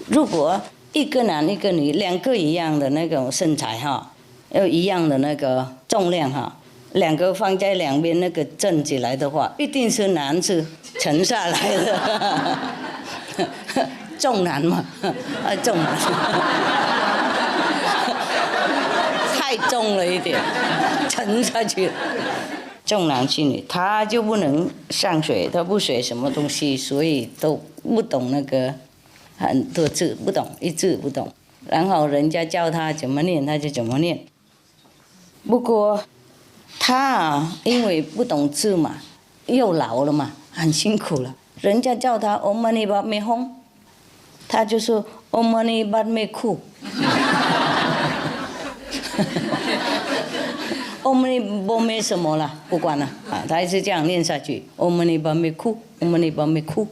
如果一个男一个女2个一样的那种身材又一样的那个重量2个放在2边那个正起来的话，一定是男是沉下来的重男嘛重男太重了一点沉下去了，重男轻女，他就不能上学，他不学什么东西，所以都不懂那个很多字，不懂一字不懂，然后人家教他怎么念他就怎么念。不过他因为不懂字嘛，又老了嘛，很辛苦了，人家叫他唵嘛呢叭咪吽，他就说唵嘛呢叭咪哭唵嘛呢叭咪什么了，不管了他还是这样念下去，唵嘛呢叭咪哭，唵嘛呢叭咪哭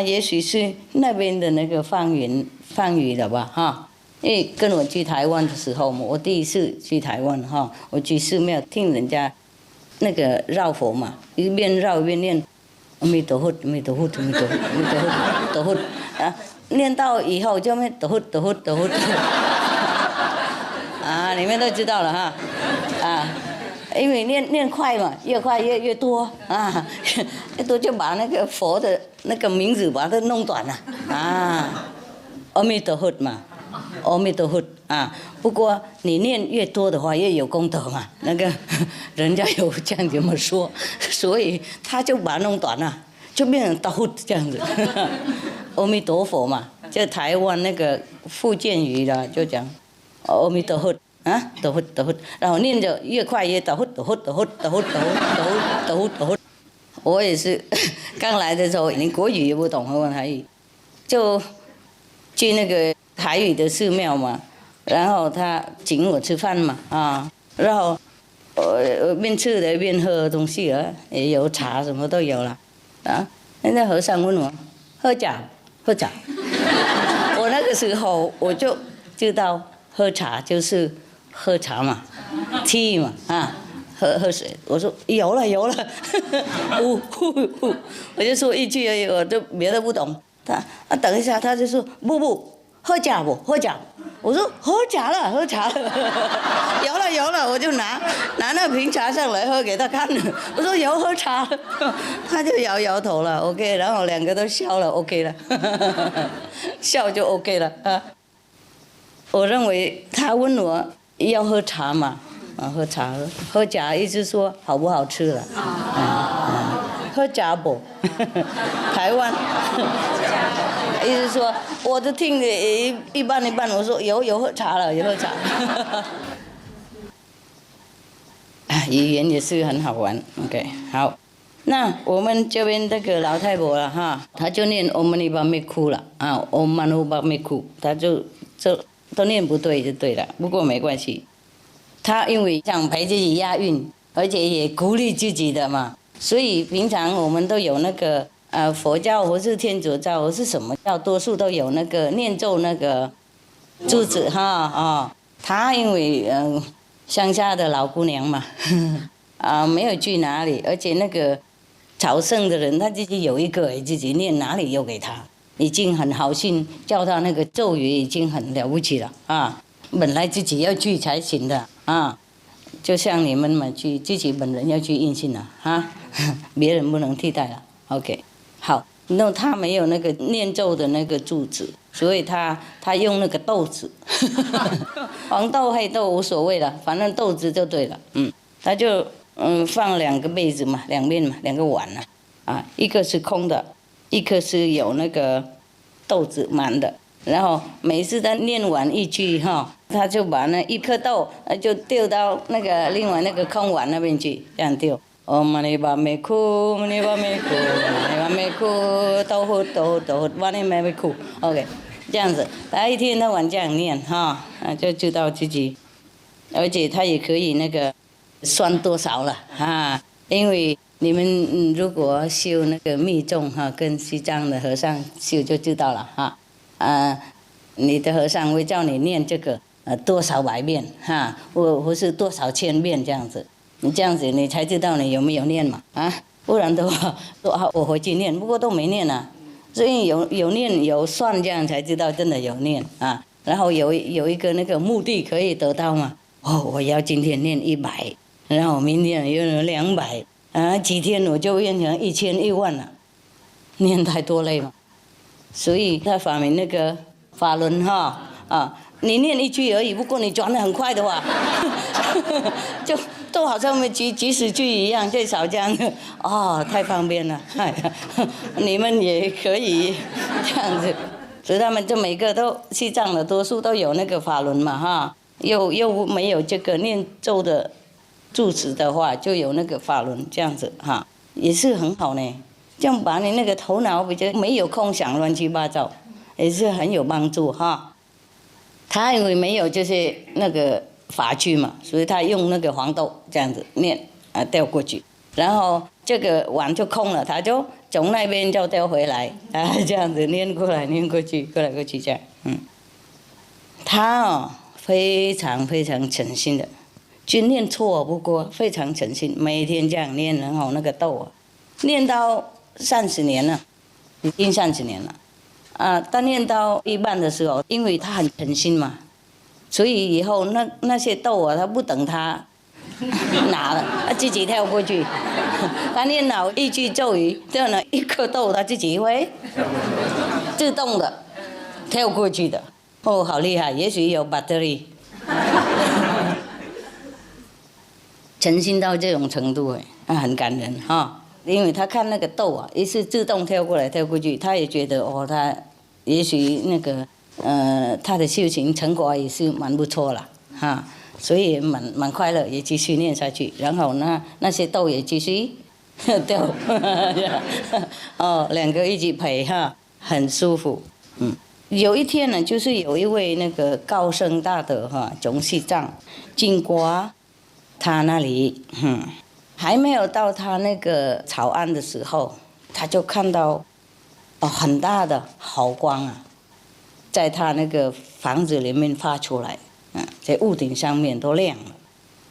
也许是那边的那个方语的吧因为跟我去台湾的时候，我第一次去台湾我去寺庙听人家那个绕佛嘛，一边绕一边念阿弥陀佛阿弥陀佛阿弥陀佛阿弥陀佛陀佛念到以后就念陀佛陀佛陀佛你们都知道了因为念快嘛，越快越多越多就把那个佛的那个名字把它弄短了阿弥陀佛嘛，阿弥陀佛不过你念越多的话越有功德嘛，那个人家有这样这么说，所以他就把它弄短了，就变成陀佛这样子阿弥陀佛嘛，就台湾那个福建语的就讲阿弥陀佛陀佛陀佛，然后念着越快越陀佛陀佛陀佛陀佛陀佛陀佛陀佛。我也是刚来的时候连国语也不懂，何况台语，就去那个台语的寺庙嘛，然后他请我吃饭嘛然后我边吃的边喝东西也有茶什么都有了那和尚问我喝茶喝茶。我那个时候我就知道喝茶就是喝茶嘛 ，tea 嘛啊，喝水。我说有了，我就说一句而已，我就别的不懂。等一下他就说不喝茶不喝茶。我说喝茶了，有了，我就拿那瓶茶上来喝给他看。我说有喝茶了，他就摇头了 ，OK， 然后两个都笑了 ，OK 了，笑就 OK 了啊。我认为他问我要喝茶嘛，喝茶，意思说好不好吃了，喝茶不，台湾。意思说，我就听一半，我说有喝茶了，有喝茶。语言也是很好玩 ，OK， 好。那我们这边这个老太婆了哈，她就念唵嘛呢叭咪哭了啊，唵嘛呢叭咪哭，她就都念不对就对了，不过没关系。她因为想陪自己押韵，而且也鼓励自己的嘛，所以平常我们都有那个。佛教或是天主教或是什么教，多数都有那个念咒那个柱子哈她因为乡下的老姑娘嘛，没有去哪里，而且那个朝圣的人他自己有一个自己念，哪里有给他，已经很好心叫他那个咒语已经很了不起了啊！本来自己要去才行的啊，就像你们嘛去自己本人要去印信了啊，别人不能替代了 ，OK。好，那他没有那个念咒的那个柱子，所以他用那个豆子，黄豆黑豆无所谓了，反正豆子就对了。他就放2个杯子嘛，两边嘛，2个碗啊，一个是空的，一个是有那个豆子满的。然后每次他念完一句哈，他就把那1颗豆就丢到那个另外那个空碗那边去，这样丢。唵嘛呢叭咪哭，嘛呢叭咪哭，嘛呢叭咪哭，豆腐，嘛呢叭咪哭 ，OK， 这样子，他一天到晚这样念哈，就知道自己，而且他也可以那个算多少了哈，因为你们如果修那个密宗哈，跟西藏的和尚修就知道了哈，你的和尚会叫你念这个多少百遍哈，或是多少千遍这样子。你这样子，你才知道你有没有念嘛啊？不然的话，说我回去念，不过都没念啊。所以有念有算，这样才知道真的有念啊。然后有一个那个目的可以得到嘛。我要今天念100，然后明天又有200，几天我就变成1000、10000了。念太多累嘛，所以他发明那个法轮哈你念1句而已，不过你转得很快的话，就都好像几十句一样，最少这样的太方便了，你们也可以这样子，所以他们就每个都西藏的多数都有那个法轮嘛哈，又没有这个念咒的住持的话，就有那个法轮这样子哈，也是很好呢，这样把你那个头脑比较没有空想乱七八糟，也是很有帮助哈。他因为没有就是那个法具嘛，所以他用那个黄豆这样子念掉过去，然后这个碗就空了，他就从那边就掉回来这样子念过来念过去，过来过去这样。他非常非常诚心的，就念错不过非常诚心，每天这样念，然后那个豆念到30年了，已经30年了。他念到一半的时候，因为他很诚心嘛，所以以后那些豆他不等他拿了，他自己跳过去。他念了1句咒语，这样呢1颗豆他自己会自动的跳过去的。好厉害，也许有 battery， 诚心到这种程度很感人哈。因为他看那个豆也是自动跳过来跳过去，他也觉得他也许那个他的修行成果也是蛮不错了哈，所以蛮快乐，也继续念下去，然后那些豆也继续掉2个一起陪哈，很舒服。有一天呢，就是有一位那个高僧大德哈，从西藏经过他那里，还没有到他那个草庵的时候，他就看到很大的好光啊，在他那个房子里面发出来，在屋顶上面都亮了。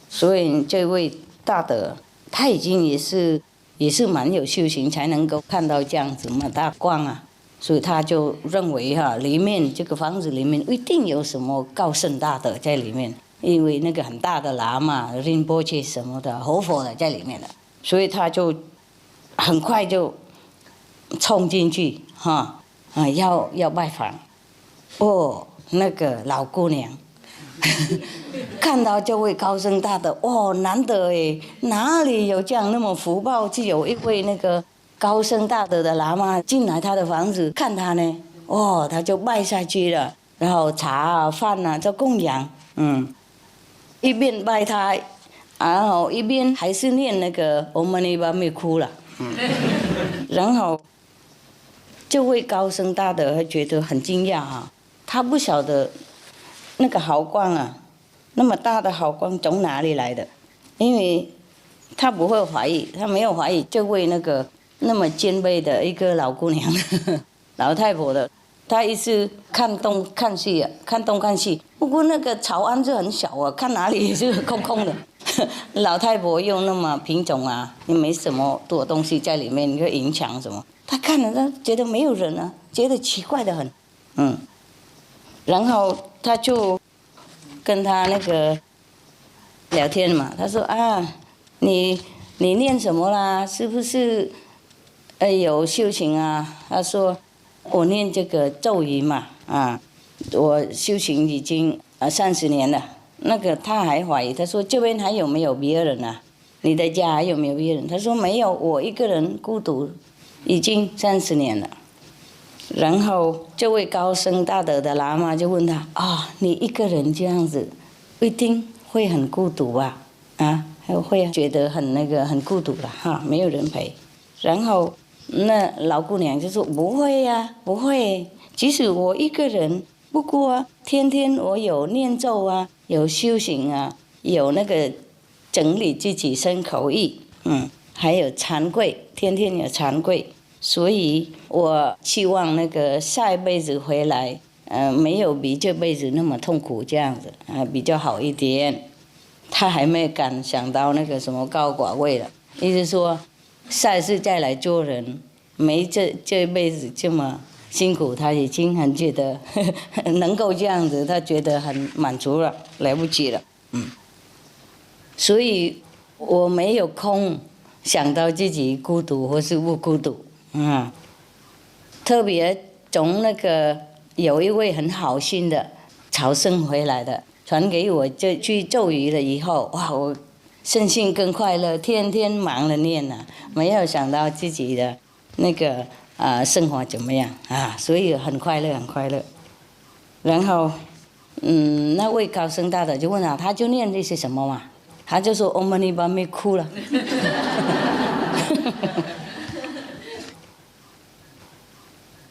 所以这位大德他已经也是蛮有修行，才能够看到这样子嘛大光啊。所以他就认为里面这个房子里面一定有什么高僧大德在里面，因为那个很大的喇嘛、仁波切什么的活佛的在里面的，所以他就很快就冲进去要拜访。那个老姑娘看到这位高僧大德，难得诶，哪里有这样那么福报，就有一位那个高僧大德的喇嘛进来他的房子看他呢，他就拜下去了，然后茶啊饭啊就供养，一边拜他，然后一边还是念那个我们一般没哭了，然后这位高僧大德还觉得很惊讶他不晓得那个好光啊，那么大的好光从哪里来的，因为他不会怀疑，他没有怀疑这位那个那么谦卑的一个老姑娘老太婆的，她一直看东看西看东看西，不过那个草庵就很小啊，看哪里也是空空的老太婆又那么品种啊，也没什么多东西在里面，一个影墙什么，她看了她觉得没有人啊，觉得奇怪的很，然后她就跟他那个聊天嘛，他说你念什么啦？是不是有修行啊？他说我念这个咒语嘛，我修行已经30年了。那个他还怀疑，他说这边还有没有别人啊？你的家还有没有别人？他说没有，我一个人孤独，已经30年了。然后这位高僧大德的喇嘛就问他你一个人这样子，一定会很孤独吧？会觉得很孤独了没有人陪。然后那老姑娘就说不会呀，不会，即使我一个人，不过天天我有念咒啊，有修行啊，有那个整理自己身口意，还有惭愧，天天有惭愧，所以我希望那个下一辈子回来，没有比这辈子那么痛苦这样子，比较好一点。他还没敢想到那个什么高寡位了，意思说下一次再来做人，没这一辈子这么辛苦，他已经很觉得能够这样子，他觉得很满足了，来不及了。所以我没有空想到自己孤独或是不孤独。特别从那个有一位很好心的朝圣回来的传给我这句咒语了以后，我身心更快乐，天天忙了念没有想到自己的那个生活怎么样所以很快乐很快乐。然后那位高僧大德就问他就念这些什么嘛？他就说我们一般没哭了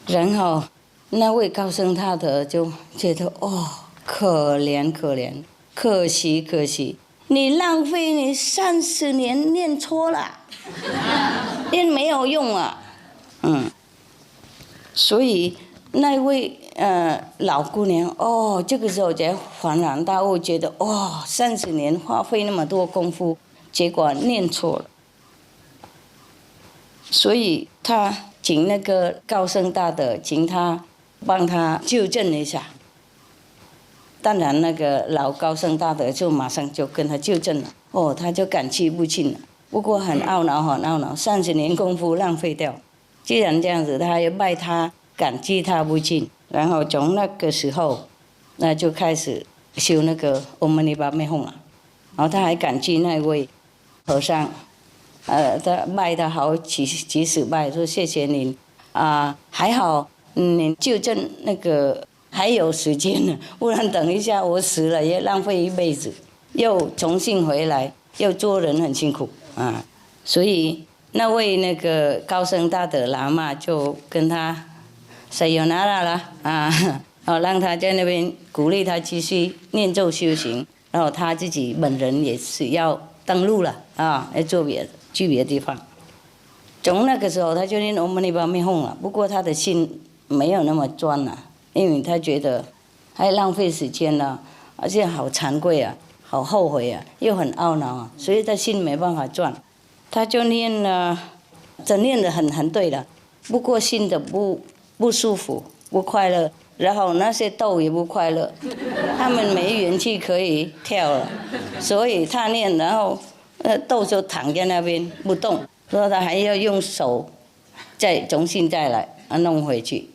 然后那位高僧大德就觉得可怜可怜，可惜可惜，你浪费你30年念错了念没有用啊。所以那位老姑娘这个时候才恍然大悟，觉得30年花费那么多功夫，结果念错了。所以他请那个高僧大德请他帮他纠正一下。当然那个老高僧大德就马上就跟他纠正了，他就感激不尽了。不过很懊恼很懊恼，30年功夫浪费掉。既然这样子，他也拜他，感激他不尽。然后从那个时候，那就开始修那个唵嘛呢叭咪吽了。然后他还感激那位和尚，他拜他好几十拜，说谢谢您还好你纠正那个还有时间呢，不然等一下我死了也浪费一辈子，又重新回来，又做人很辛苦所以那位那个高僧大德喇嘛就跟他sayonara了让他在那边鼓励他继续念咒修行，然后他自己本人也是要登陆了要做去别的地方。从那个时候他就念唵嘛呢叭咪吽了，不过他的心没有那么专了，因为他觉得还浪费时间了，而且好惭愧啊，好后悔啊，又很懊恼啊，所以他心没办法转，他就念了，这念得很对了，不过心的不舒服，不快乐，然后那些豆也不快乐，他们没元气可以跳了，所以他念，然后豆就躺在那边不动，说他还要用手再重新再来弄回去，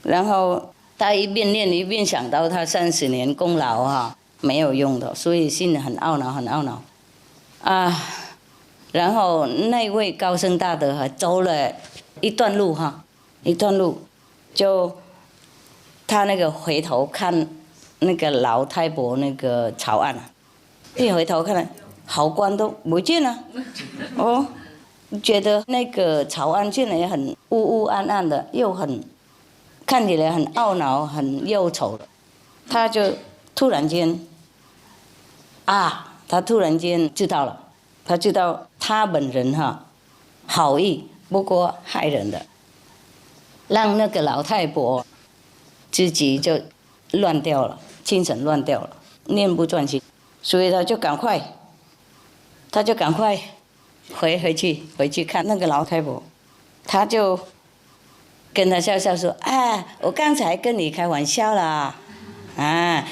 然后他一边念一边想到他30年功劳啊没有用的，所以心里很懊恼啊。然后那位高僧大德走了一段路就他那个回头看那个老太婆那个草案啊，一回头看好官都不见了，觉得那个草案竟然也很乌暗的，又很看起来很懊恼很忧愁的，他就突然间知道了，他知道他本人好意，不过害人的，让那个老太婆自己就乱掉了，精神乱掉了，念不专心，所以他就赶快回去看那个老太婆，他就跟他笑笑说：“我刚才跟你开玩笑啦，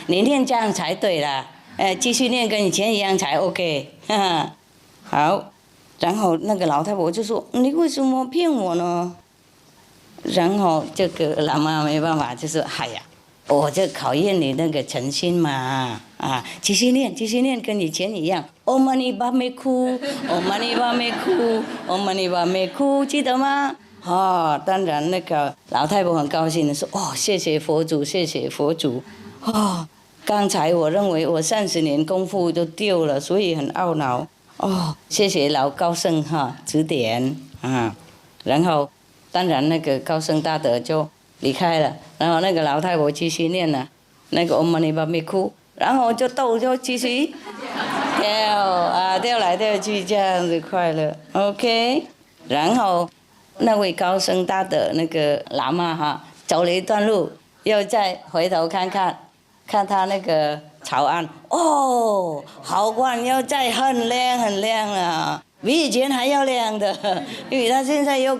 你念这样才对啦，继续念跟以前一样才 OK， 哈哈，好。”然后那个老太婆就说：“你为什么骗我呢？”然后这个喇嘛没办法，就说：“哎呀，我就考验你那个诚心嘛，继续念，跟以前一样。Om mani padme hu，Om mani padme hu，Om mani padme hu，记得吗？”当然那个老太婆很高兴的说：“谢谢佛祖，谢谢佛祖。刚才我认为我30年功夫都丢了，所以很懊恼。谢谢老高僧指点啊。”然后当然那个高僧大德就离开了，然后那个老太婆继续念了那个 Om mani padme hu，然后豆就继续跳来跳去，这样子快乐 OK。 然后那位高僧大德那个喇嘛走了一段路，又再回头看他那个草案，好光又再很亮了，比以前还要亮的，因为他现在又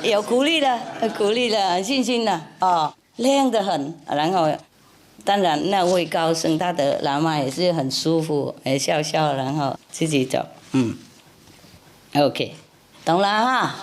有鼓励了，信心了，亮得很。然后当然那位高僧大德喇嘛也是很舒服，笑笑，然后自己走，OK， 懂了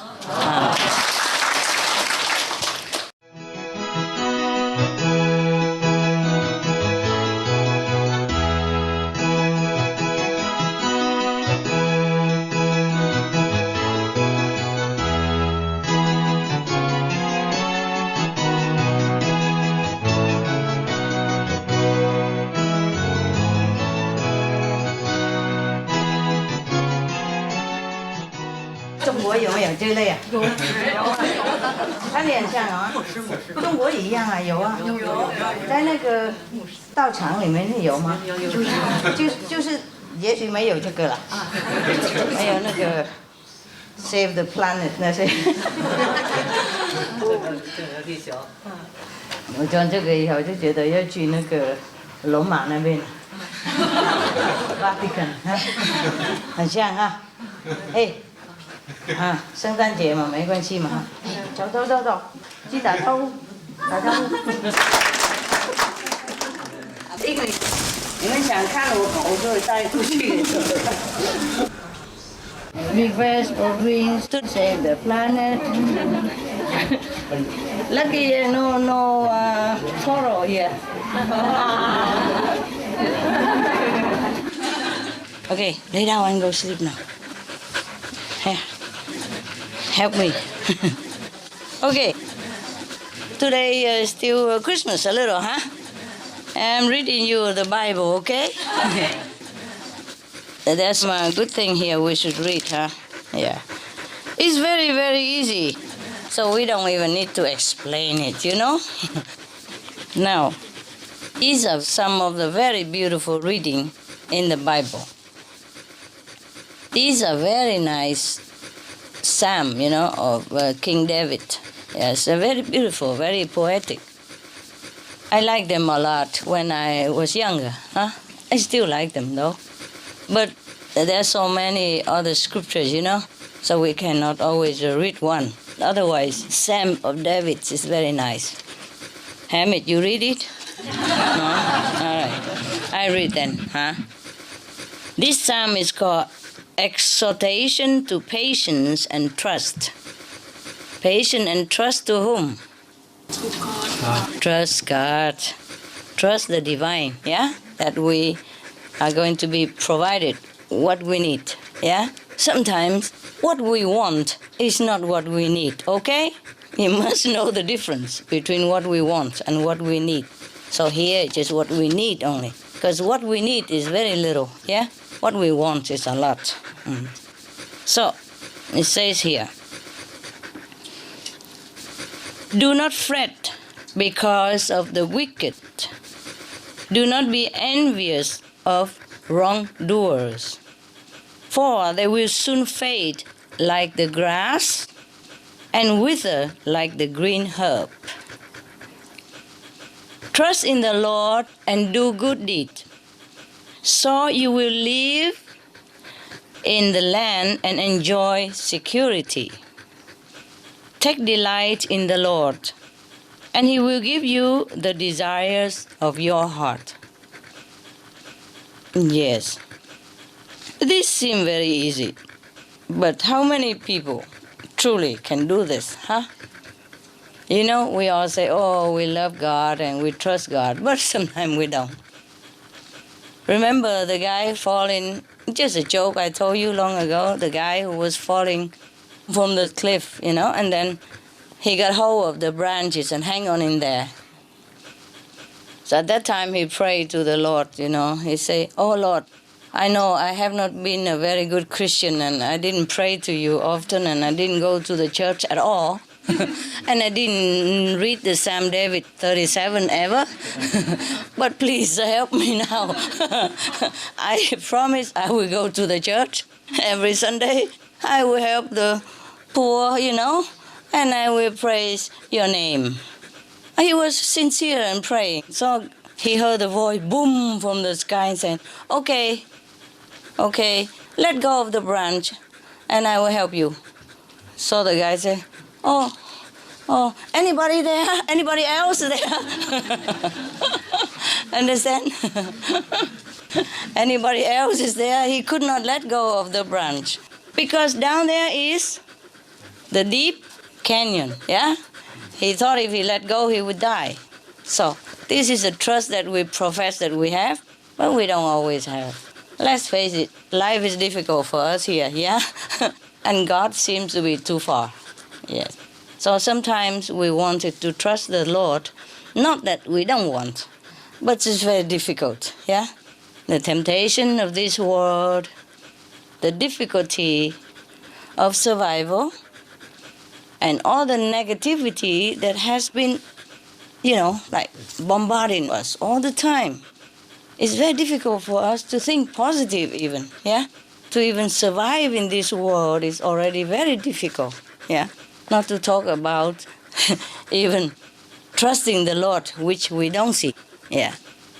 中国有没有这类有他脸上中国也一样有在那个道场里面有吗？就是也许没有这个了，还有那个 Save the Planet 那些。我讲这个以后就觉得要去那个罗马那边，Vatican 很像圣诞节嘛，没关系嘛，走，去打招呼。因为你们想看我就会带出去。Request for greens to save the planet. Lucky no sorrow here. Okay, lay down and go sleep now. Here, help me. Okay, today is still Christmas a little, I'm reading you the Bible, okay? That's a good thing here we should read, Yeah. It's very, very easy, so we don't even need to explain it, Now, these are some of the very beautiful reading in the Bible. These are very nice Psalm, of King David. Yes, very beautiful, very poetic. I liked them a lot when I was younger. I still like them though. But there are so many other scriptures, so we cannot always read one. Otherwise, Psalm of David is very nice. Hamid, you read it? No? All right. I read then. This psalm is called Exhortation to Patience and Trust. Patience and trust to whom? Trust God. Trust the divine, that we are going to be provided what we need, Sometimes what we want is not what we need, okay? You must know the difference between what we want and what we need. So here it's just what we need only, because what we need is very little, What we want is a lot. So it says here, do not fret because of the wicked. Do not be envious of wrongdoers, for they will soon fade like the grass and wither like the green herb. Trust in the Lord and do good deeds, so you will live in the land and enjoy security. Take delight in the Lord, and He will give you the desires of your heart. Yes, this seems very easy, but how many people truly can do this, We all say, we love God and we trust God, but sometimes we don't. Remember the guy falling, just a joke I told you long ago, the guy who was falling from the cliff, and then he got hold of the branches and hang on in there. So at that time he prayed to the Lord, He said, oh Lord, I know I have not been a very good Christian and I didn't pray to you often and I didn't go to the church at all. And I didn't read the Psalm David 37 ever. But please help me now. I promise I will go to the church every Sunday. I will help the poor, and I will praise your name. He was sincere in praying. So he heard a voice, boom, from the sky saying, okay, let go of the branch and I will help you. So the guy said, oh, anybody there? Anybody else there? Understand? Anybody else is there? He could not let go of the branch because down there is the deep canyon, He thought if he let go, he would die. So this is a trust that we profess that we have, but we don't always have. Let's face it, life is difficult for us here, And God seems to be too far, yes. So sometimes we wanted to trust the Lord, not that we don't want, but it's very difficult, The temptation of this world, the difficulty of survival, and all the negativity that has been, bombarding us all the time. It's very difficult for us to think positive even, To even survive in this world is already very difficult, Not to talk about even trusting the Lord, which we don't see,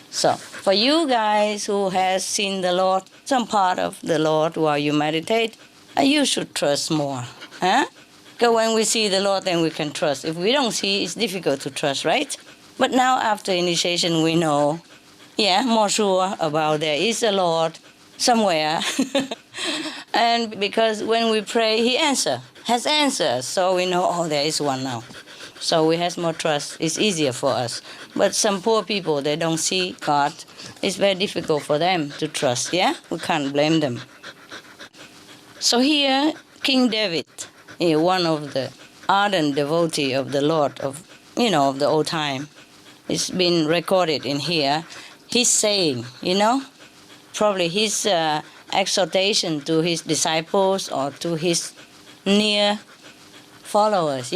So for you guys who has seen the Lord, some part of the Lord while you meditate, you should trust more, Because when we see the Lord, then we can trust. If we don't see, it's difficult to trust, right? But now after initiation, we know, more sure about there is a Lord somewhere. And because when we pray, He has answered. So we know, there is one now. So we have more trust. It's easier for us. But some poor people, they don't see God. It's very difficult for them to trust, We can't blame them. So here, King David, one of the ardent devotee of the Lord of the old time, it's been recorded in here. He's saying, probably his exhortation to his disciples or to his near followers,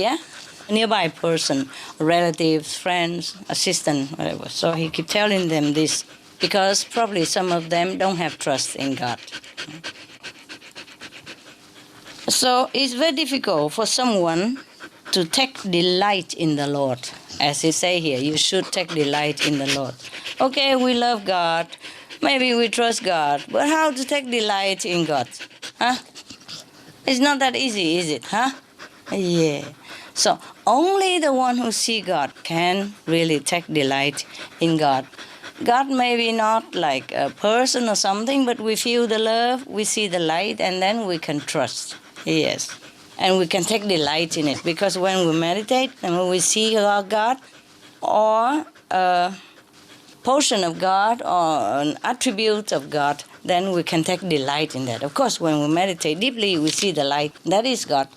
nearby person, relatives, friends, assistant, whatever. So he keep telling them this because probably some of them don't have trust in God. So it's very difficult for someone to take delight in the Lord. As it say here, you should take delight in the Lord. Okay, we love God. Maybe we trust God. But how to take delight in God? Huh? It's not that easy, is it? Huh? Yeah. So only the one who see God can really take delight in God. God may be not like a person or something, but we feel the love, we see the light, and then we can trust. Yes. And we can take delight in it, because when we meditate and when we see our God or a portion of God or an attribute of God, then we can take delight in that. Of course, when we meditate deeply, we see the light. That is God,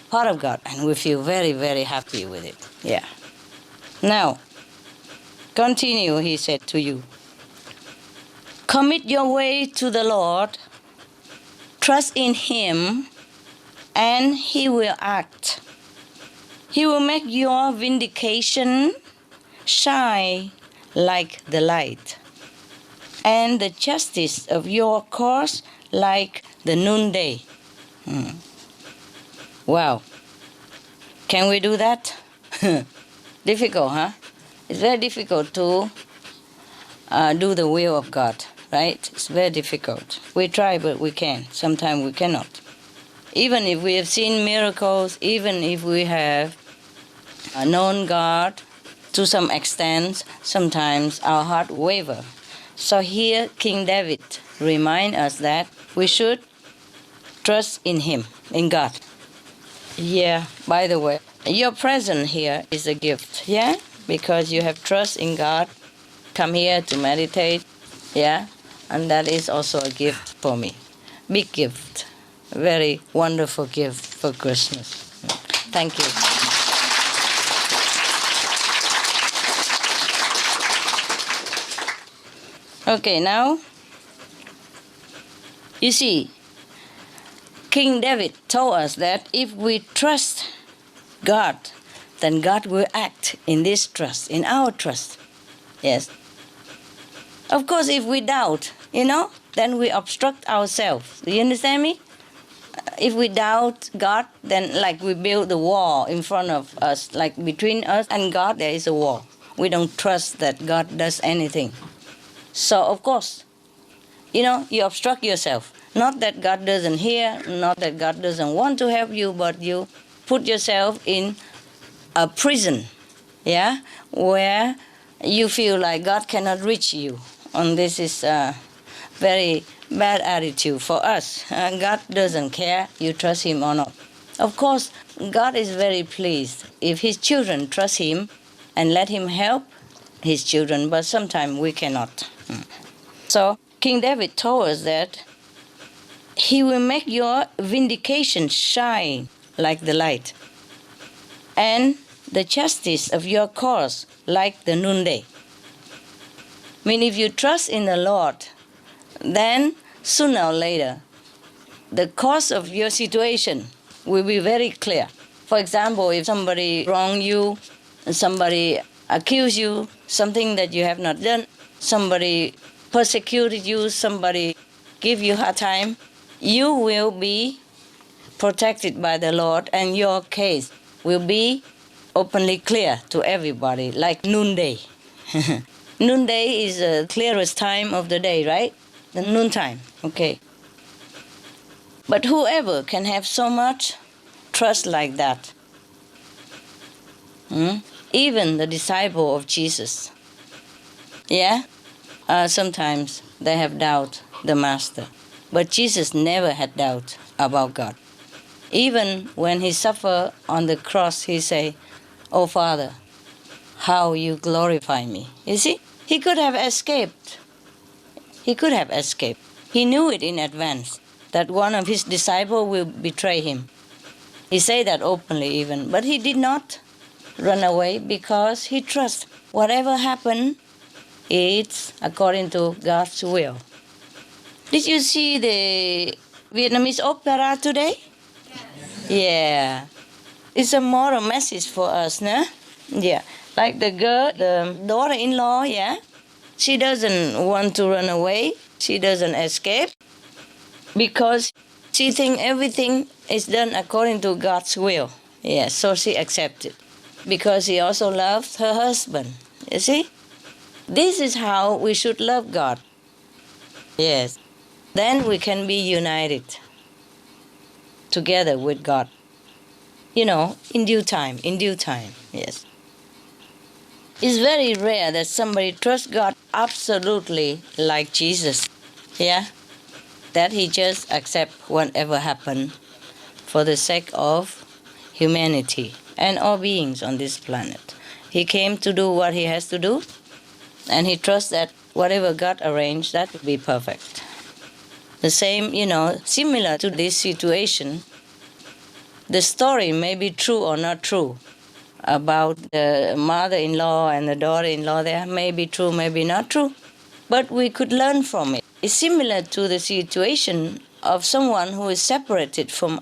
part of God, and we feel very, very happy with it. Yeah. Now, continue, he said to you. Commit your way to the Lord, trust in Him, and He will act. He will make your vindication shine like the light, and the justice of your cause like the noonday. Wow. Can we do that? Difficult, huh? It's very difficult to do the will of God, right? It's very difficult. We try, but we can't. Sometimes we cannot. Even if we have seen miracles, even if we have known God to some extent, sometimes our heart wavers. So here King David reminds us that we should trust in Him, in God. Yeah, by the way, your presence here is a gift, yeah? Because you have trust in God, come here to meditate, yeah? And that is also a gift for me. Big gift. Very wonderful gift for Christmas. Thank you. Okay, now, you see, King David told us that if we trust God, then God will act in this trust, in our trust. Yes. Of course, if we doubt, then we obstruct ourselves. Do you understand me? If we doubt God, then like we build the wall in front of us, like between us and God, there is a wall. We don't trust that God does anything. So, of course, you obstruct yourself. Not that God doesn't hear, not that God doesn't want to help you, but you put yourself in a prison, yeah, where you feel like God cannot reach you. And this is a very bad attitude for us. God doesn't care you trust Him or not. Of course, God is very pleased if His children trust Him and let Him help His children, but sometimes we cannot. So King David told us that He will make your vindication shine like the light, and the justice of your cause like the noonday. I mean, if you trust in the Lord, then sooner or later, the cause of your situation will be very clear. For example, if somebody wronged you, somebody accused you, something that you have not done, somebody persecuted you, somebody give you a hard time, you will be protected by the Lord, and your case will be openly clear to everybody, like noonday. Noonday is the clearest time of the day, right? The noontime, okay. But whoever can have so much trust like that? Even the disciple of Jesus. Yeah? Sometimes they have doubt the Master. But Jesus never had doubt about God. Even when He suffered on the cross, He say, "Oh Father, how you glorify me." You see? He could have escaped. He could have escaped. He knew it in advance that one of His disciples will betray Him. He said that openly even. But He did not run away because He trusts whatever happened, it's according to God's will. Did you see the Vietnamese opera today? Yes. Yeah. It's a moral message for us, no? Yeah. Like the girl, the daughter-in-law, yeah? She doesn't want to run away. She doesn't escape because she thinks everything is done according to God's will. Yeah, so she accepted. because he also loved her husband. You see? This is how we should love God. Yes. Then we can be united together with God. In due time, yes. It's very rare that somebody trusts God absolutely like Jesus. Yeah? That he just accepts whatever happened for the sake of humanity and all beings on this planet. He came to do what he has to do, and he trusts that whatever God arranged, that will be perfect. The same, similar to this situation, the story may be true or not true about the mother-in-law and the daughter-in-law there, may be true, maybe not true, but we could learn from it. It's similar to the situation of someone who is separated from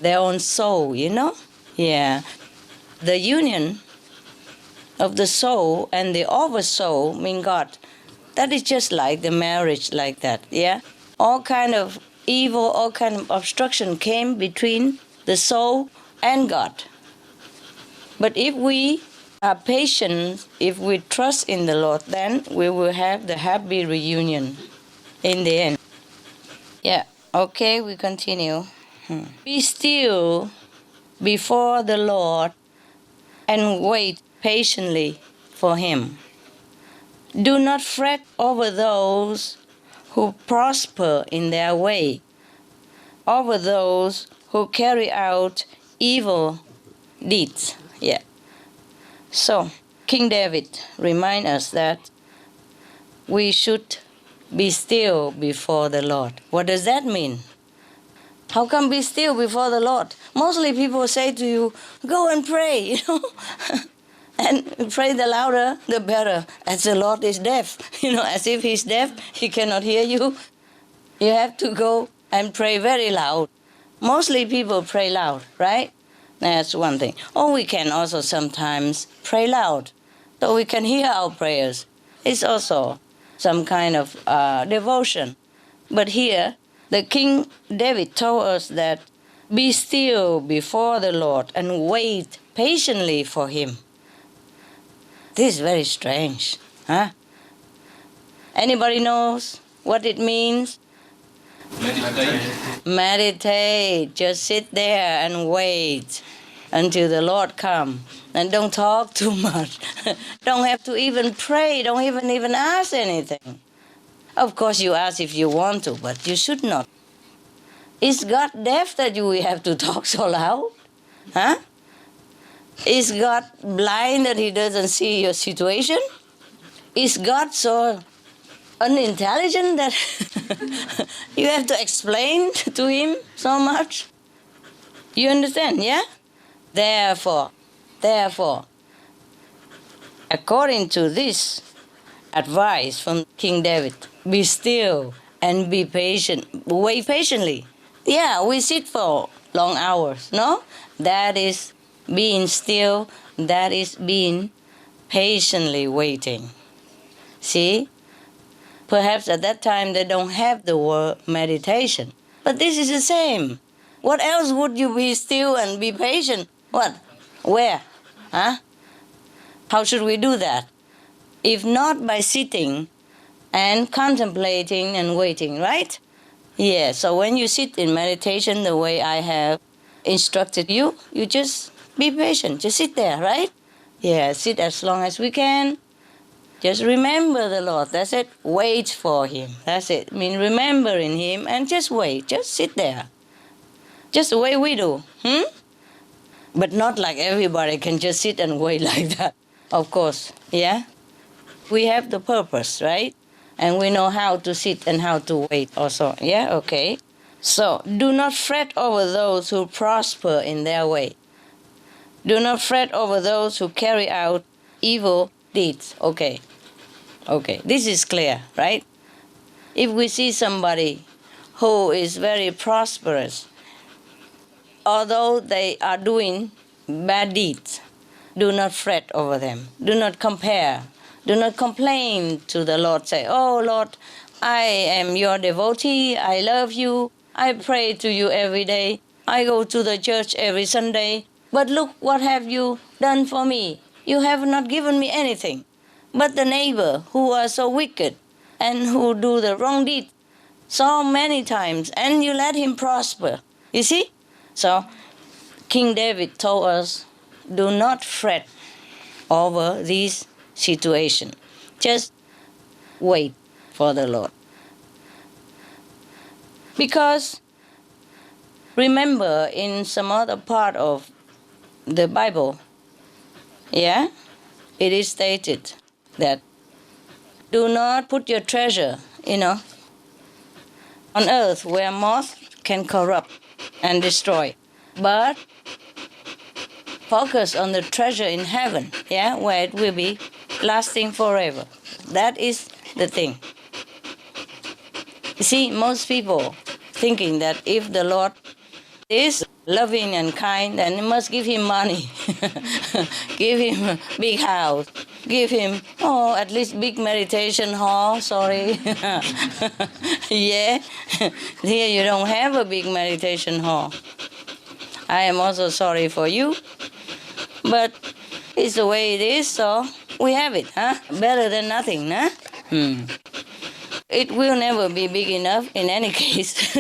their own soul, Yeah. The union of the soul and the oversoul, mean God, that is just like the marriage like that, yeah? All kind of evil, all kind of obstruction came between the soul and God. But if we are patient, if we trust in the Lord, then we will have the happy reunion in the end. Yeah, okay, we continue. Be still before the Lord and wait patiently for him. Do not fret over those who prosper in their way, over those who carry out evil deeds. Yeah. So, King David reminds us that we should be still before the Lord. What does that mean? How come be still before the Lord? Mostly people say to you, go and pray, and pray the louder, the better, as the Lord is deaf. As if he's deaf, he cannot hear you. You have to go and pray very loud. Mostly people pray loud, right? That's one thing. Or we can also sometimes pray loud, so we can hear our prayers. It's also some kind of devotion. But here, the King David told us that be still before the Lord and wait patiently for him. This is very strange, huh? Anybody knows what it means? Meditate. Just sit there and wait until the Lord comes. And don't talk too much. Don't have to even pray. Don't even ask anything. Of course, you ask if you want to, but you should not. Is God deaf that you have to talk so loud? Huh? Is God blind that he doesn't see your situation? Is God so unintelligent that you have to explain to him so much? You understand, yeah? Therefore, according to this advice from King David, be still and be patient. Wait patiently. Yeah, we sit for long hours, no? That is being still, that is being patiently waiting. See? Perhaps at that time they don't have the word meditation. But this is the same. What else would you be still and be patient? What? Where? Huh? How should we do that? If not by sitting and contemplating and waiting, right? Yeah, so when you sit in meditation the way I have instructed you, you just be patient. Just sit there, right? Yeah, sit as long as we can. Just remember the Lord. That's it. Wait for him. That's it. I mean, remembering him and just wait. Just sit there. Just the way we do. But not like everybody can just sit and wait like that. Of course, yeah? We have the purpose, right? And we know how to sit and how to wait also. Yeah, okay. So, do not fret over those who prosper in their way. Do not fret over those who carry out evil deeds. Okay. This is clear, right? If we see somebody who is very prosperous, although they are doing bad deeds, do not fret over them. Do not compare. Do not complain to the Lord. Say, oh Lord, I am your devotee. I love you. I pray to you every day. I go to the church every Sunday. But look, what have you done for me? You have not given me anything. But the neighbor who are so wicked and who do the wrong deed so many times, and you let him prosper. You see? So King David told us, do not fret over this situation. Just wait for the Lord. Because remember, in some other part of the Bible, it is stated that do not put your treasure, on earth where moth can corrupt and destroy, but focus on the treasure in heaven, where it will be lasting forever. That is the thing. You see, most people thinking that if the Lord is loving and kind, then you must give him money, give him a big house, give him, at least big meditation hall, sorry. Here you don't have a big meditation hall. I am also sorry for you, but it's the way it is, so we have it, Better than nothing, It will never be big enough in any case,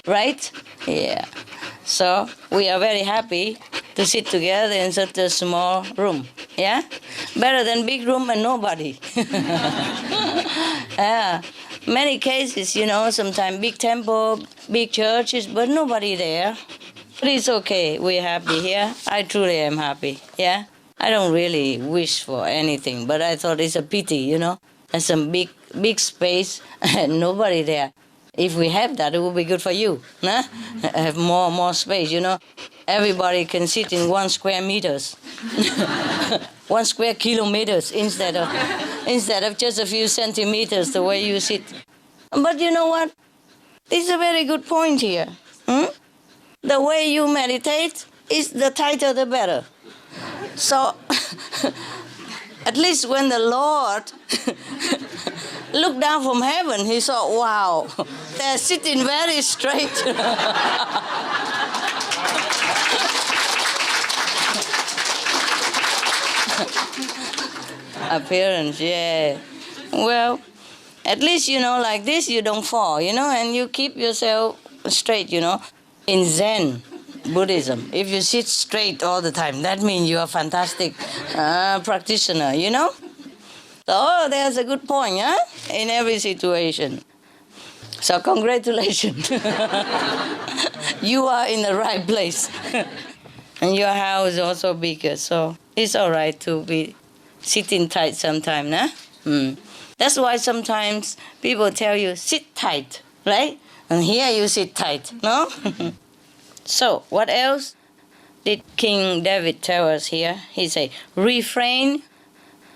right? Yeah. So we are very happy to sit together in such a small room, Better than big room and nobody. Many cases, sometimes big temple, big churches, but nobody there. But it's okay, we're happy here. I truly am happy, I don't really wish for anything, but I thought it's a pity, There's some big space and nobody there. If we have that, it would be good for you, Have more space, Everybody can sit in 1 square meters, 1 square kilometers instead of just a few centimeters the way you sit. But you know what? This is a very good point here. The way you meditate is the tighter the better. So, at least when the Lord looked down from heaven, he saw, wow, they're sitting very straight. Appearance, Well, at least, like this, you don't fall, and you keep yourself straight, In Zen Buddhism, if you sit straight all the time, that means you're a fantastic practitioner, So there's a good point, in every situation. So congratulations. You are in the right place. And your house is also bigger, so it's all right to be sitting tight sometime, That's why sometimes people tell you, sit tight, right? And here you sit tight, no? So, what else did King David tell us here? He said, refrain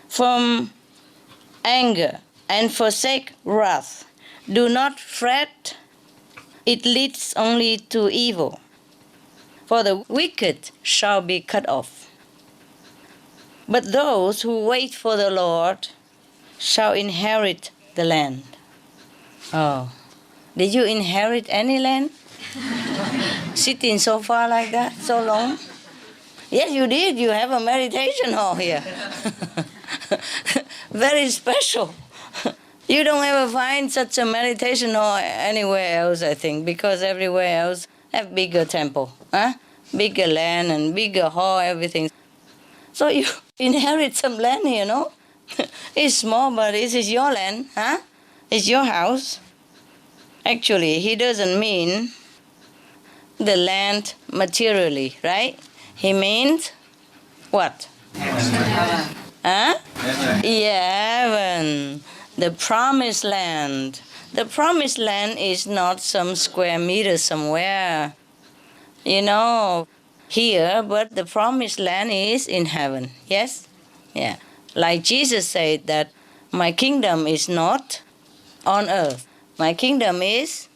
from anger and forsake wrath. Do not fret, it leads only to evil. For the wicked shall be cut off. But those who wait for the Lord shall inherit the land. Oh, did you inherit any land? Sitting so far like that, so long? Yes, you did. You have a meditation hall here. Very special. You don't ever find such a meditation hall anywhere else, I think, because everywhere else have bigger temple, bigger land and bigger hall, everything. So you inherit some land here, no? It's small, but this is your land, It's your house. Actually, he doesn't mean the land materially, right? He means what? Heaven. The promised land. The promised land is not some square meters somewhere, here, but the promised land is in heaven, yes? Yeah. Like Jesus said that my kingdom is not on earth. My kingdom is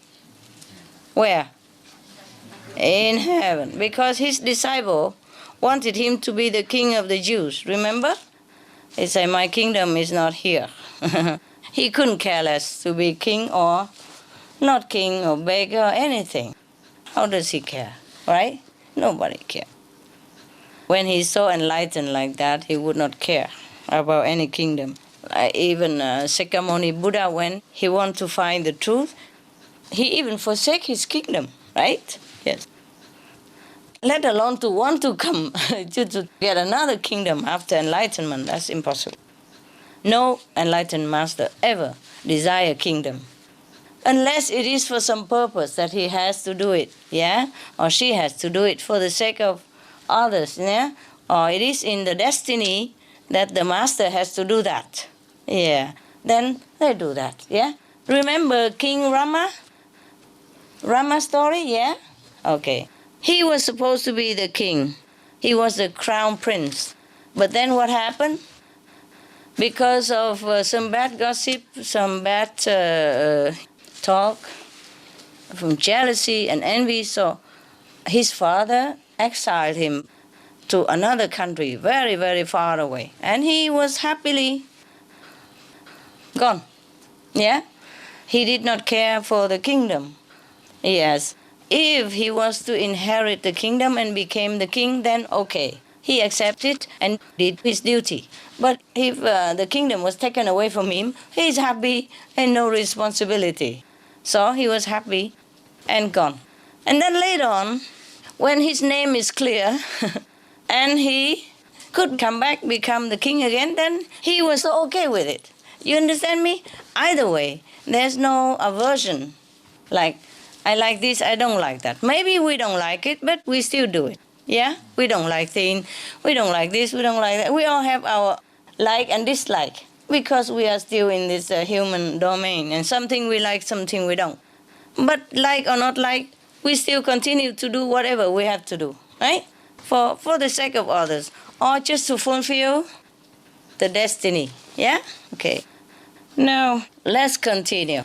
where? In heaven. Because his disciple wanted him to be the king of the Jews, remember? He said, my kingdom is not here. He couldn't care less to be king or not king or beggar or anything. How does he care, right? Nobody cares. When he's so enlightened like that, he would not care about any kingdom. Even Sakyamuni Buddha, when he wants to find the truth, he even forsake his kingdom, right? Yes. Let alone to want to come to get another kingdom after enlightenment. That's impossible. No enlightened master ever desire kingdom, unless it is for some purpose that he has to do it, yeah, or she has to do it for the sake of others, yeah, or it is in the destiny that the master has to do that, yeah. Then they do that, yeah. Remember King Rama story, yeah? Okay. He was supposed to be the king. He was the crown prince. But then what happened? Because of some bad gossip, some bad talk, from jealousy and envy, so his father exiled him to another country, very, very far away. And he was happily gone, yeah? He did not care for the kingdom. Yes. If he was to inherit the kingdom and became the king, then okay. He accepted and did his duty. But if the kingdom was taken away from him, he is happy and no responsibility. So he was happy and gone. And then later on, when his name is clear and he could come back, become the king again, then he was okay with it. You understand me? Either way, there's no aversion. Like, I like this, I don't like that. Maybe we don't like it, but we still do it. Yeah? We don't like things, we don't like this, we don't like that. We all have our like and dislike because we are still in this human domain. And something we like, something we don't. But like or not like, we still continue to do whatever we have to do, right? For the sake of others. Or just to fulfill the destiny. Yeah? Okay. Now, let's continue.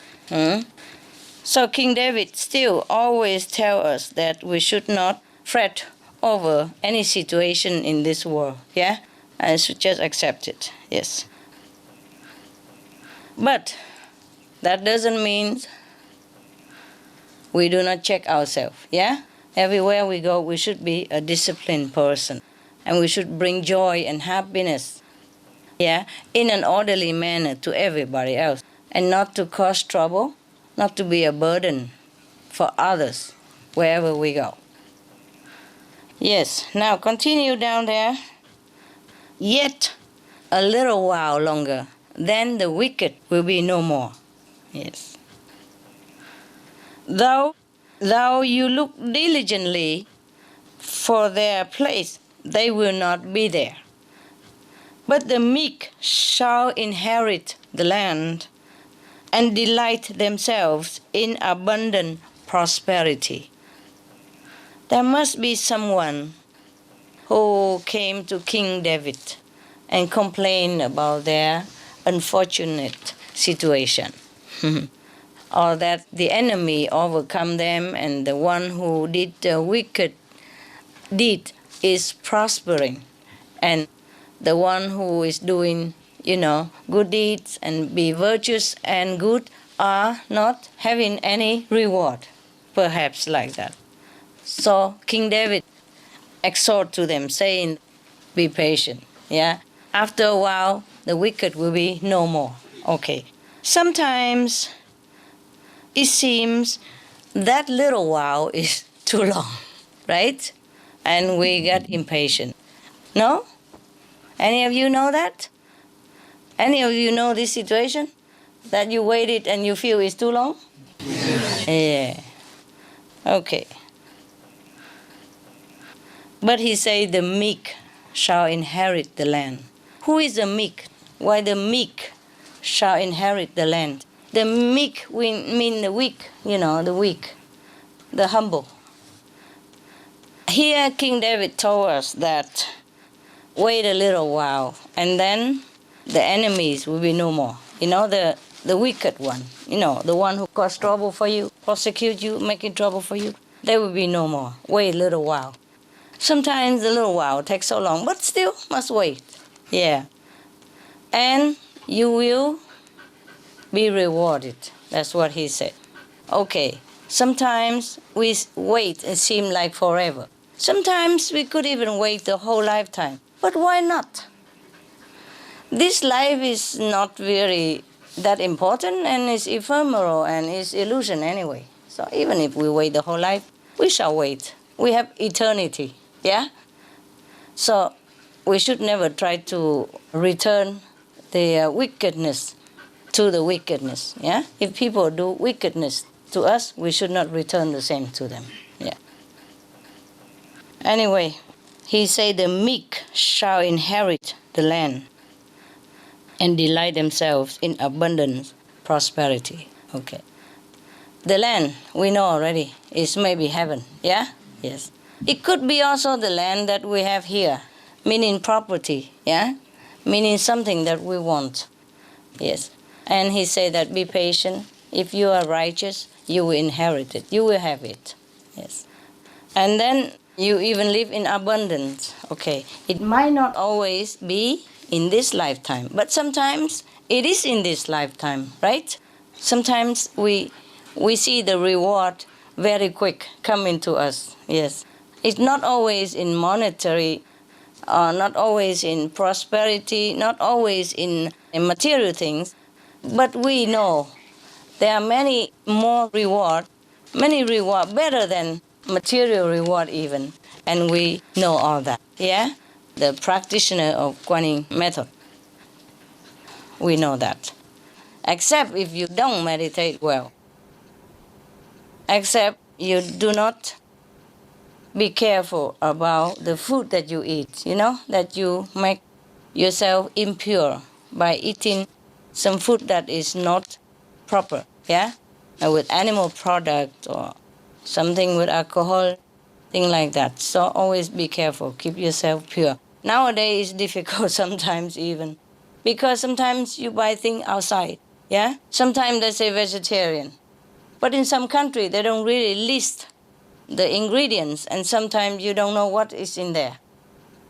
So King David still always tells us that we should not fret over any situation in this world, yeah? I should just accept it, yes. But that doesn't mean we do not check ourselves, yeah? Everywhere we go, we should be a disciplined person. And we should bring joy and happiness, yeah, in an orderly manner to everybody else. And not to cause trouble, not to be a burden for others wherever we go. Yes, now continue down there. Yet a little while longer, then the wicked will be no more. Yes. Though you look diligently for their place, they will not be there. But the meek shall inherit the land and delight themselves in abundant prosperity. There must be someone who came to King David and complained about their unfortunate situation. Or that the enemy overcome them and the one who did the wicked deed is prospering. And the one who is doing, good deeds and be virtuous and good are not having any reward, perhaps like that. So King David exhort to them, saying, be patient, yeah? After a while, the wicked will be no more. Okay. Sometimes it seems that little while is too long, right? And we get impatient. No? Any of you know that? Any of you know this situation? That you waited and you feel it's too long? Yeah. Okay. But he said the meek shall inherit the land. Who is the meek? Why the meek shall inherit the land? The meek mean the weak, the weak, the humble. Here King David told us that wait a little while and then the enemies will be no more. The wicked one, the one who caused trouble for you, prosecute you, making trouble for you, they will be no more. Wait a little while. Sometimes a little while takes so long, but still must wait. Yeah. And you will be rewarded. That's what he said. Okay. Sometimes we wait, it seems like forever. Sometimes we could even wait the whole lifetime. But why not? This life is not very that important and is ephemeral and is illusion anyway. So even if we wait the whole life, we shall wait. We have eternity, yeah? So we should never try to return the wickedness to the wickedness, yeah? If people do wickedness to us, we should not return the same to them, yeah? Anyway, he said the meek shall inherit the land and delight themselves in abundant prosperity. Okay. The land, we know already, is maybe heaven, yeah? Yes. It could be also the land that we have here, meaning property, yeah? Meaning something that we want, yes. And he said that be patient. If you are righteous, you will inherit it. You will have it, yes. And then you even live in abundance, okay. It might not always be in this lifetime, but sometimes it is in this lifetime, right? Sometimes we see the reward very quick coming to us, yes. It's not always in monetary, not always in prosperity, not always in material things, but we know there are many more reward better than material reward even, and we know all that, yeah? The practitioner of Kuan Yin method, we know that. Except if you don't meditate well. Except you do not be careful about the food that you eat, you know, that you make yourself impure by eating some food that is not proper, yeah? With animal product or something with alcohol, thing like that. So always be careful, keep yourself pure. Nowadays it's difficult sometimes even, because sometimes you buy things outside, yeah? Sometimes they say vegetarian, but in some country they don't really list the ingredients, and sometimes you don't know what is in there.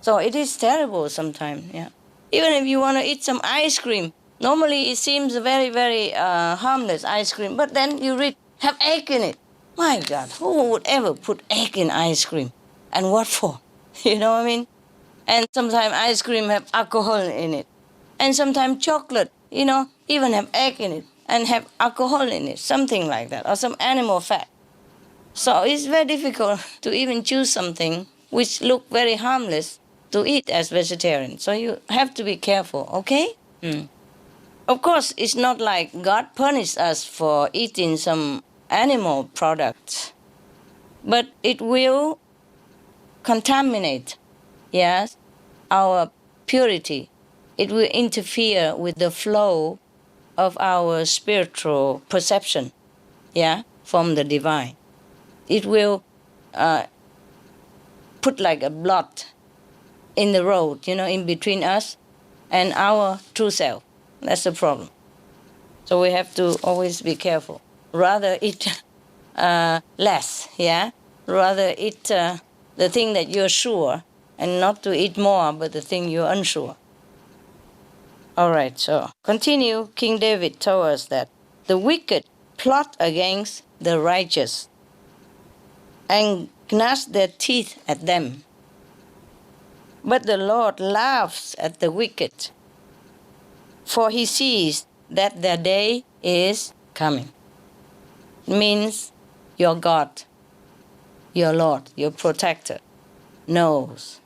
So it is terrible sometimes, yeah? Even if you want to eat some ice cream, normally it seems very, very harmless ice cream, but then you read, have egg in it. My God, who would ever put egg in ice cream? And what for? You know what I mean? And sometimes ice cream have alcohol in it. And sometimes chocolate, you know, even have egg in it and have alcohol in it, something like that, or some animal fat. So it's very difficult to even choose something which look very harmless to eat as vegetarian. So you have to be careful, okay? Of course, it's not like God punished us for eating some animal products, but it will contaminate, yes, our purity. It will interfere with the flow of our spiritual perception, yeah, from the divine. It will put like a blot in the road, you know, in between us and our true self. That's the problem. So we have to always be careful. Rather eat less, yeah? Rather eat the thing that you're sure, and not to eat more, but the thing you're unsure. All right, so continue. King David told us that the wicked plot against the righteous and gnash their teeth at them. But the Lord laughs at the wicked, for he sees that their day is coming. Means your God, your Lord, your protector, knows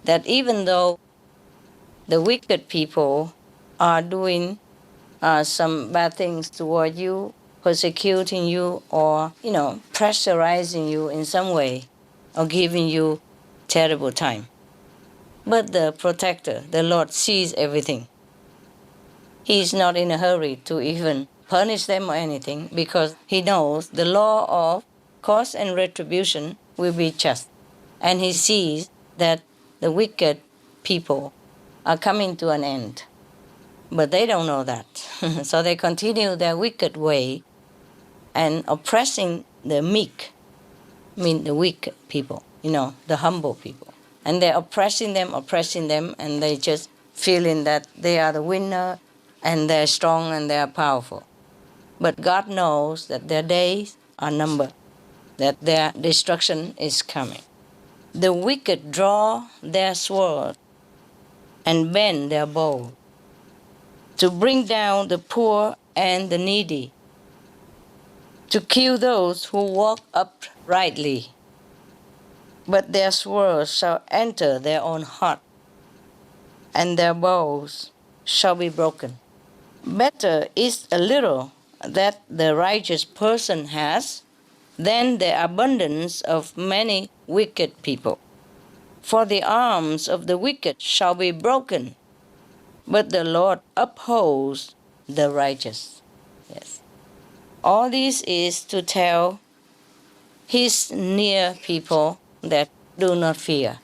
that even though the wicked people are doing some bad things toward you, persecuting you, or, you know, pressurizing you in some way, or giving you terrible time. But the protector, the Lord, sees everything. He is not in a hurry to even punish them or anything, because he knows the law of cause and retribution will be just. And he sees that the wicked people are coming to an end. But they don't know that. So they continue their wicked way and oppressing the meek, I mean the weak people, you know, the humble people. And they're oppressing them, and they just feeling that they are the winner, and they're strong and they're powerful. But God knows that their days are numbered, that their destruction is coming. The wicked draw their sword and bend their bow to bring down the poor and the needy, to kill those who walk uprightly. But their swords shall enter their own heart, and their bows shall be broken. Better is a little that the righteous person has than the abundance of many wicked people. For the arms of the wicked shall be broken, but the Lord upholds the righteous. Yes. All this is to tell his near people that do not fear,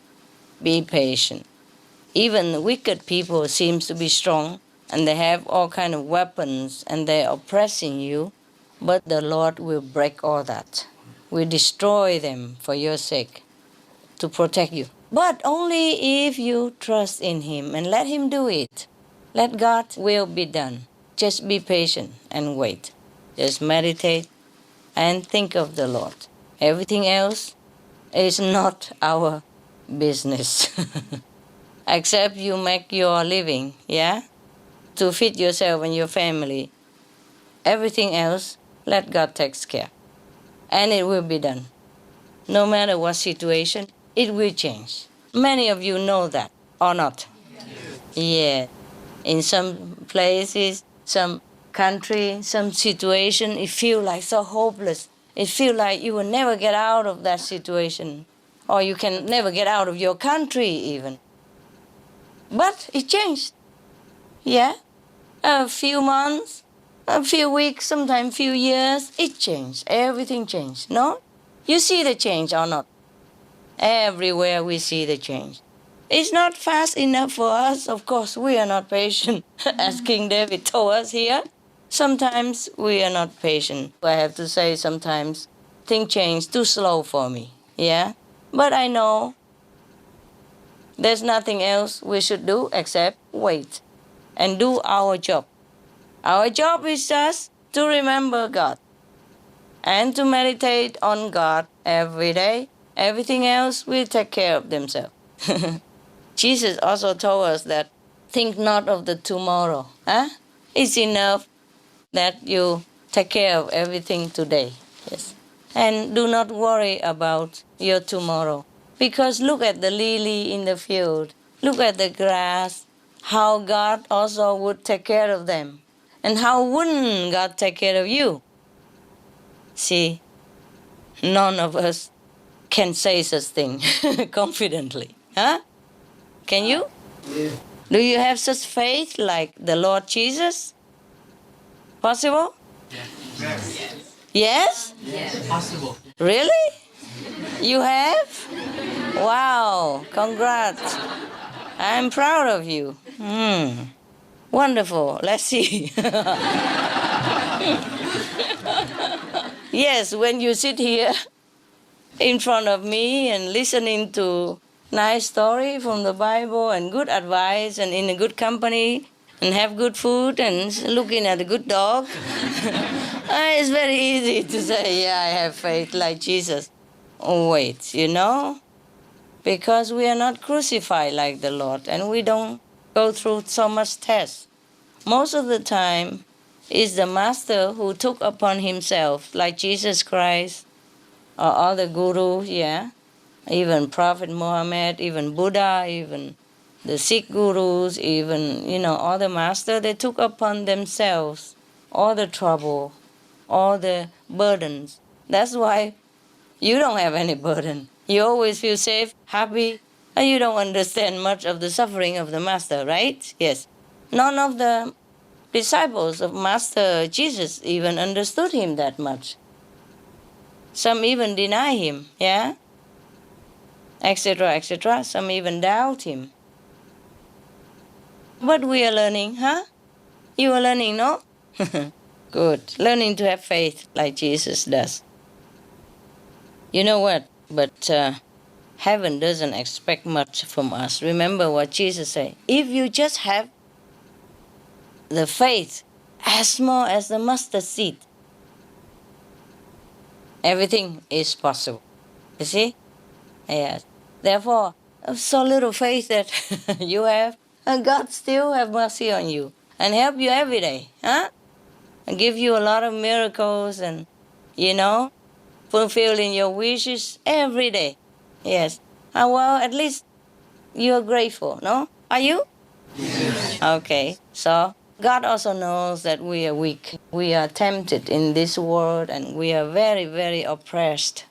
be patient. Even wicked people seems to be strong, and they have all kind of weapons, and they are oppressing you, but the Lord will break all that. Will destroy them for your sake, to protect you. But only if you trust in him and let him do it. Let God's will be done. Just be patient and wait. Just meditate and think of the Lord. Everything else is not our business. Except you make your living, yeah? To feed yourself and your family. Everything else, let God take care. And it will be done. No matter what situation, it will change. Many of you know that, or not? Yeah. In some places, some country, some situation, it feels like so hopeless. It feels like you will never get out of that situation. Or you can never get out of your country even. But it changed. Yeah. A few months, a few weeks, sometimes few years, it changed. Everything changed. No? You see the change or not? Everywhere we see the change. It's not fast enough for us. Of course, we are not patient. As King David told us here, sometimes we are not patient. I have to say sometimes things change too slow for me. Yeah? But I know there's nothing else we should do except wait and do our job. Our job is just to remember God and to meditate on God every day. Everything else will take care of themselves. Jesus also told us that think not of the tomorrow. Huh? It's enough that you take care of everything today. Yes. And do not worry about your tomorrow. Because look at the lily in the field. Look at the grass. How God also would take care of them. And how wouldn't God take care of you? See, none of us can say such thing confidently. Huh? Can you? Yeah. Do you have such faith like the Lord Jesus? Possible? Yes. Yes? Yes. Possible. Really? You have? Wow, congrats. I'm proud of you. Wonderful. Let's see. Yes, when you sit here in front of me and listening to nice story from the Bible and good advice and in a good company and have good food and looking at a good dog, it's very easy to say, yeah, I have faith like Jesus. Oh, wait, you know? Because we are not crucified like the Lord and we don't go through so much tests. Most of the time, it's the Master who took upon himself, like Jesus Christ or other gurus, yeah? Even Prophet Muhammad, even Buddha, even the Sikh gurus, even, all the masters, they took upon themselves all the trouble, all the burdens. That's why you don't have any burden. You always feel safe, happy, and you don't understand much of the suffering of the Master, right? Yes. None of the disciples of Master Jesus even understood him that much. Some even deny him, yeah? Etc., etc. Some even doubt him. But we are learning, huh? You are learning, no? Good. Learning to have faith like Jesus does. You know what? But heaven doesn't expect much from us. Remember what Jesus said. If you just have the faith as small as the mustard seed, everything is possible. You see? Yes. Therefore, so little faith that you have, and God still have mercy on you and help you every day, huh? And give you a lot of miracles and, fulfilling your wishes every day. Yes. Well, at least you are grateful, no? Are you? Yes. Okay. So God also knows that we are weak. We are tempted in this world and we are very, very oppressed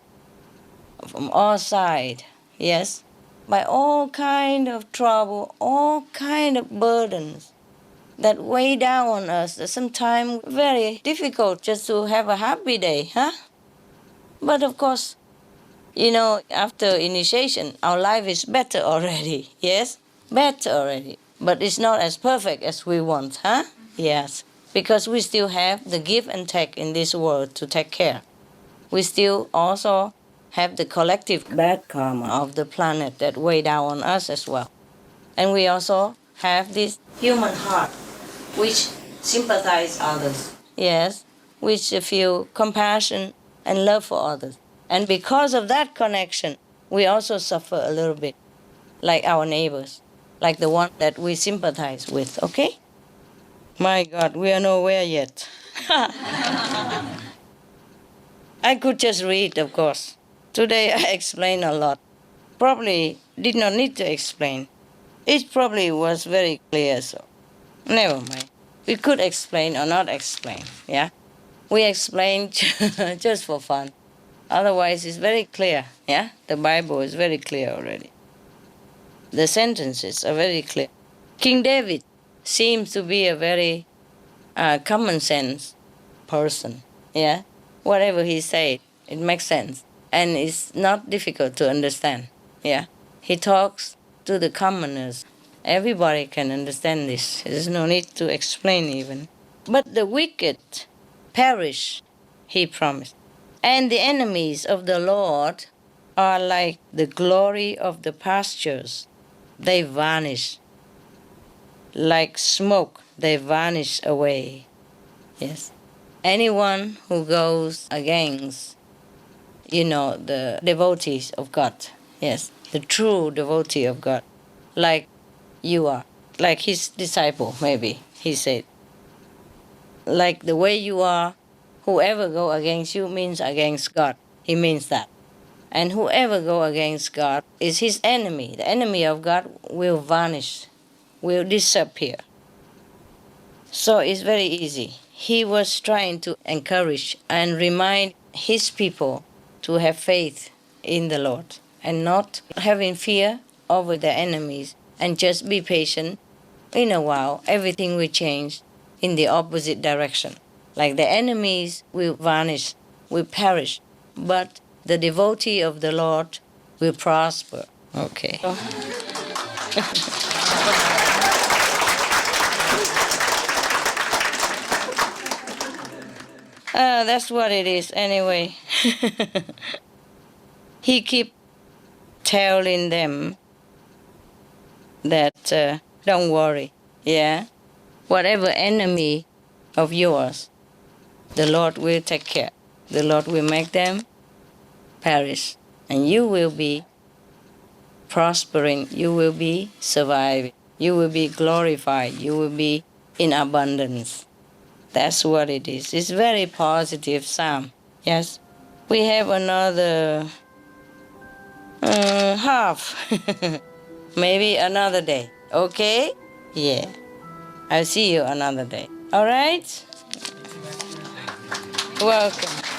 from all sides. Yes. By all kind of trouble, all kind of burdens that weigh down on us. Sometimes very difficult just to have a happy day, huh? But of course, after initiation, our life is better already. Yes, better already. But it's not as perfect as we want, huh? Yes, because we still have the give and take in this world to take care. We still also have the collective bad karma of the planet that weigh down on us as well. And we also have this human heart which sympathize others. Yes, which feel compassion and love for others. And because of that connection, we also suffer a little bit, like our neighbors, like the one that we sympathize with, okay? My God, we are nowhere yet. I could just read, of course. Today I explained a lot. Probably did not need to explain. It probably was very clear, so never mind. We could explain or not explain, yeah? We explain just for fun. Otherwise, it's very clear, yeah? The Bible is very clear already. The sentences are very clear. King David seems to be a very common sense person, yeah? Whatever he said, it makes sense. And it's not difficult to understand, yeah? He talks to the commoners. Everybody can understand this. There's no need to explain even. But the wicked perish, he promised. And the enemies of the Lord are like the glory of the pastures. They vanish. Like smoke, they vanish away. Yes. Anyone who goes against, the devotees of God, yes, the true devotee of God, like you are, like his disciple, maybe, he said. Like the way you are, whoever go against you means against God. He means that. And whoever go against God is his enemy. The enemy of God will vanish, will disappear. So it's very easy. He was trying to encourage and remind his people to have faith in the Lord and not having fear over their enemies and just be patient. In a while, everything will change in the opposite direction. Like the enemies will vanish, will perish, but the devotee of the Lord will prosper. Okay. That's what it is anyway. He keep telling them that don't worry, yeah? Whatever enemy of yours, the Lord will take care. The Lord will make them perish. And you will be prospering. You will be surviving. You will be glorified. You will be in abundance. That's what it is. It's very positive psalm. Yes. We have another half. Maybe another day. Okay? Yeah. I'll see you another day. All right? Welcome.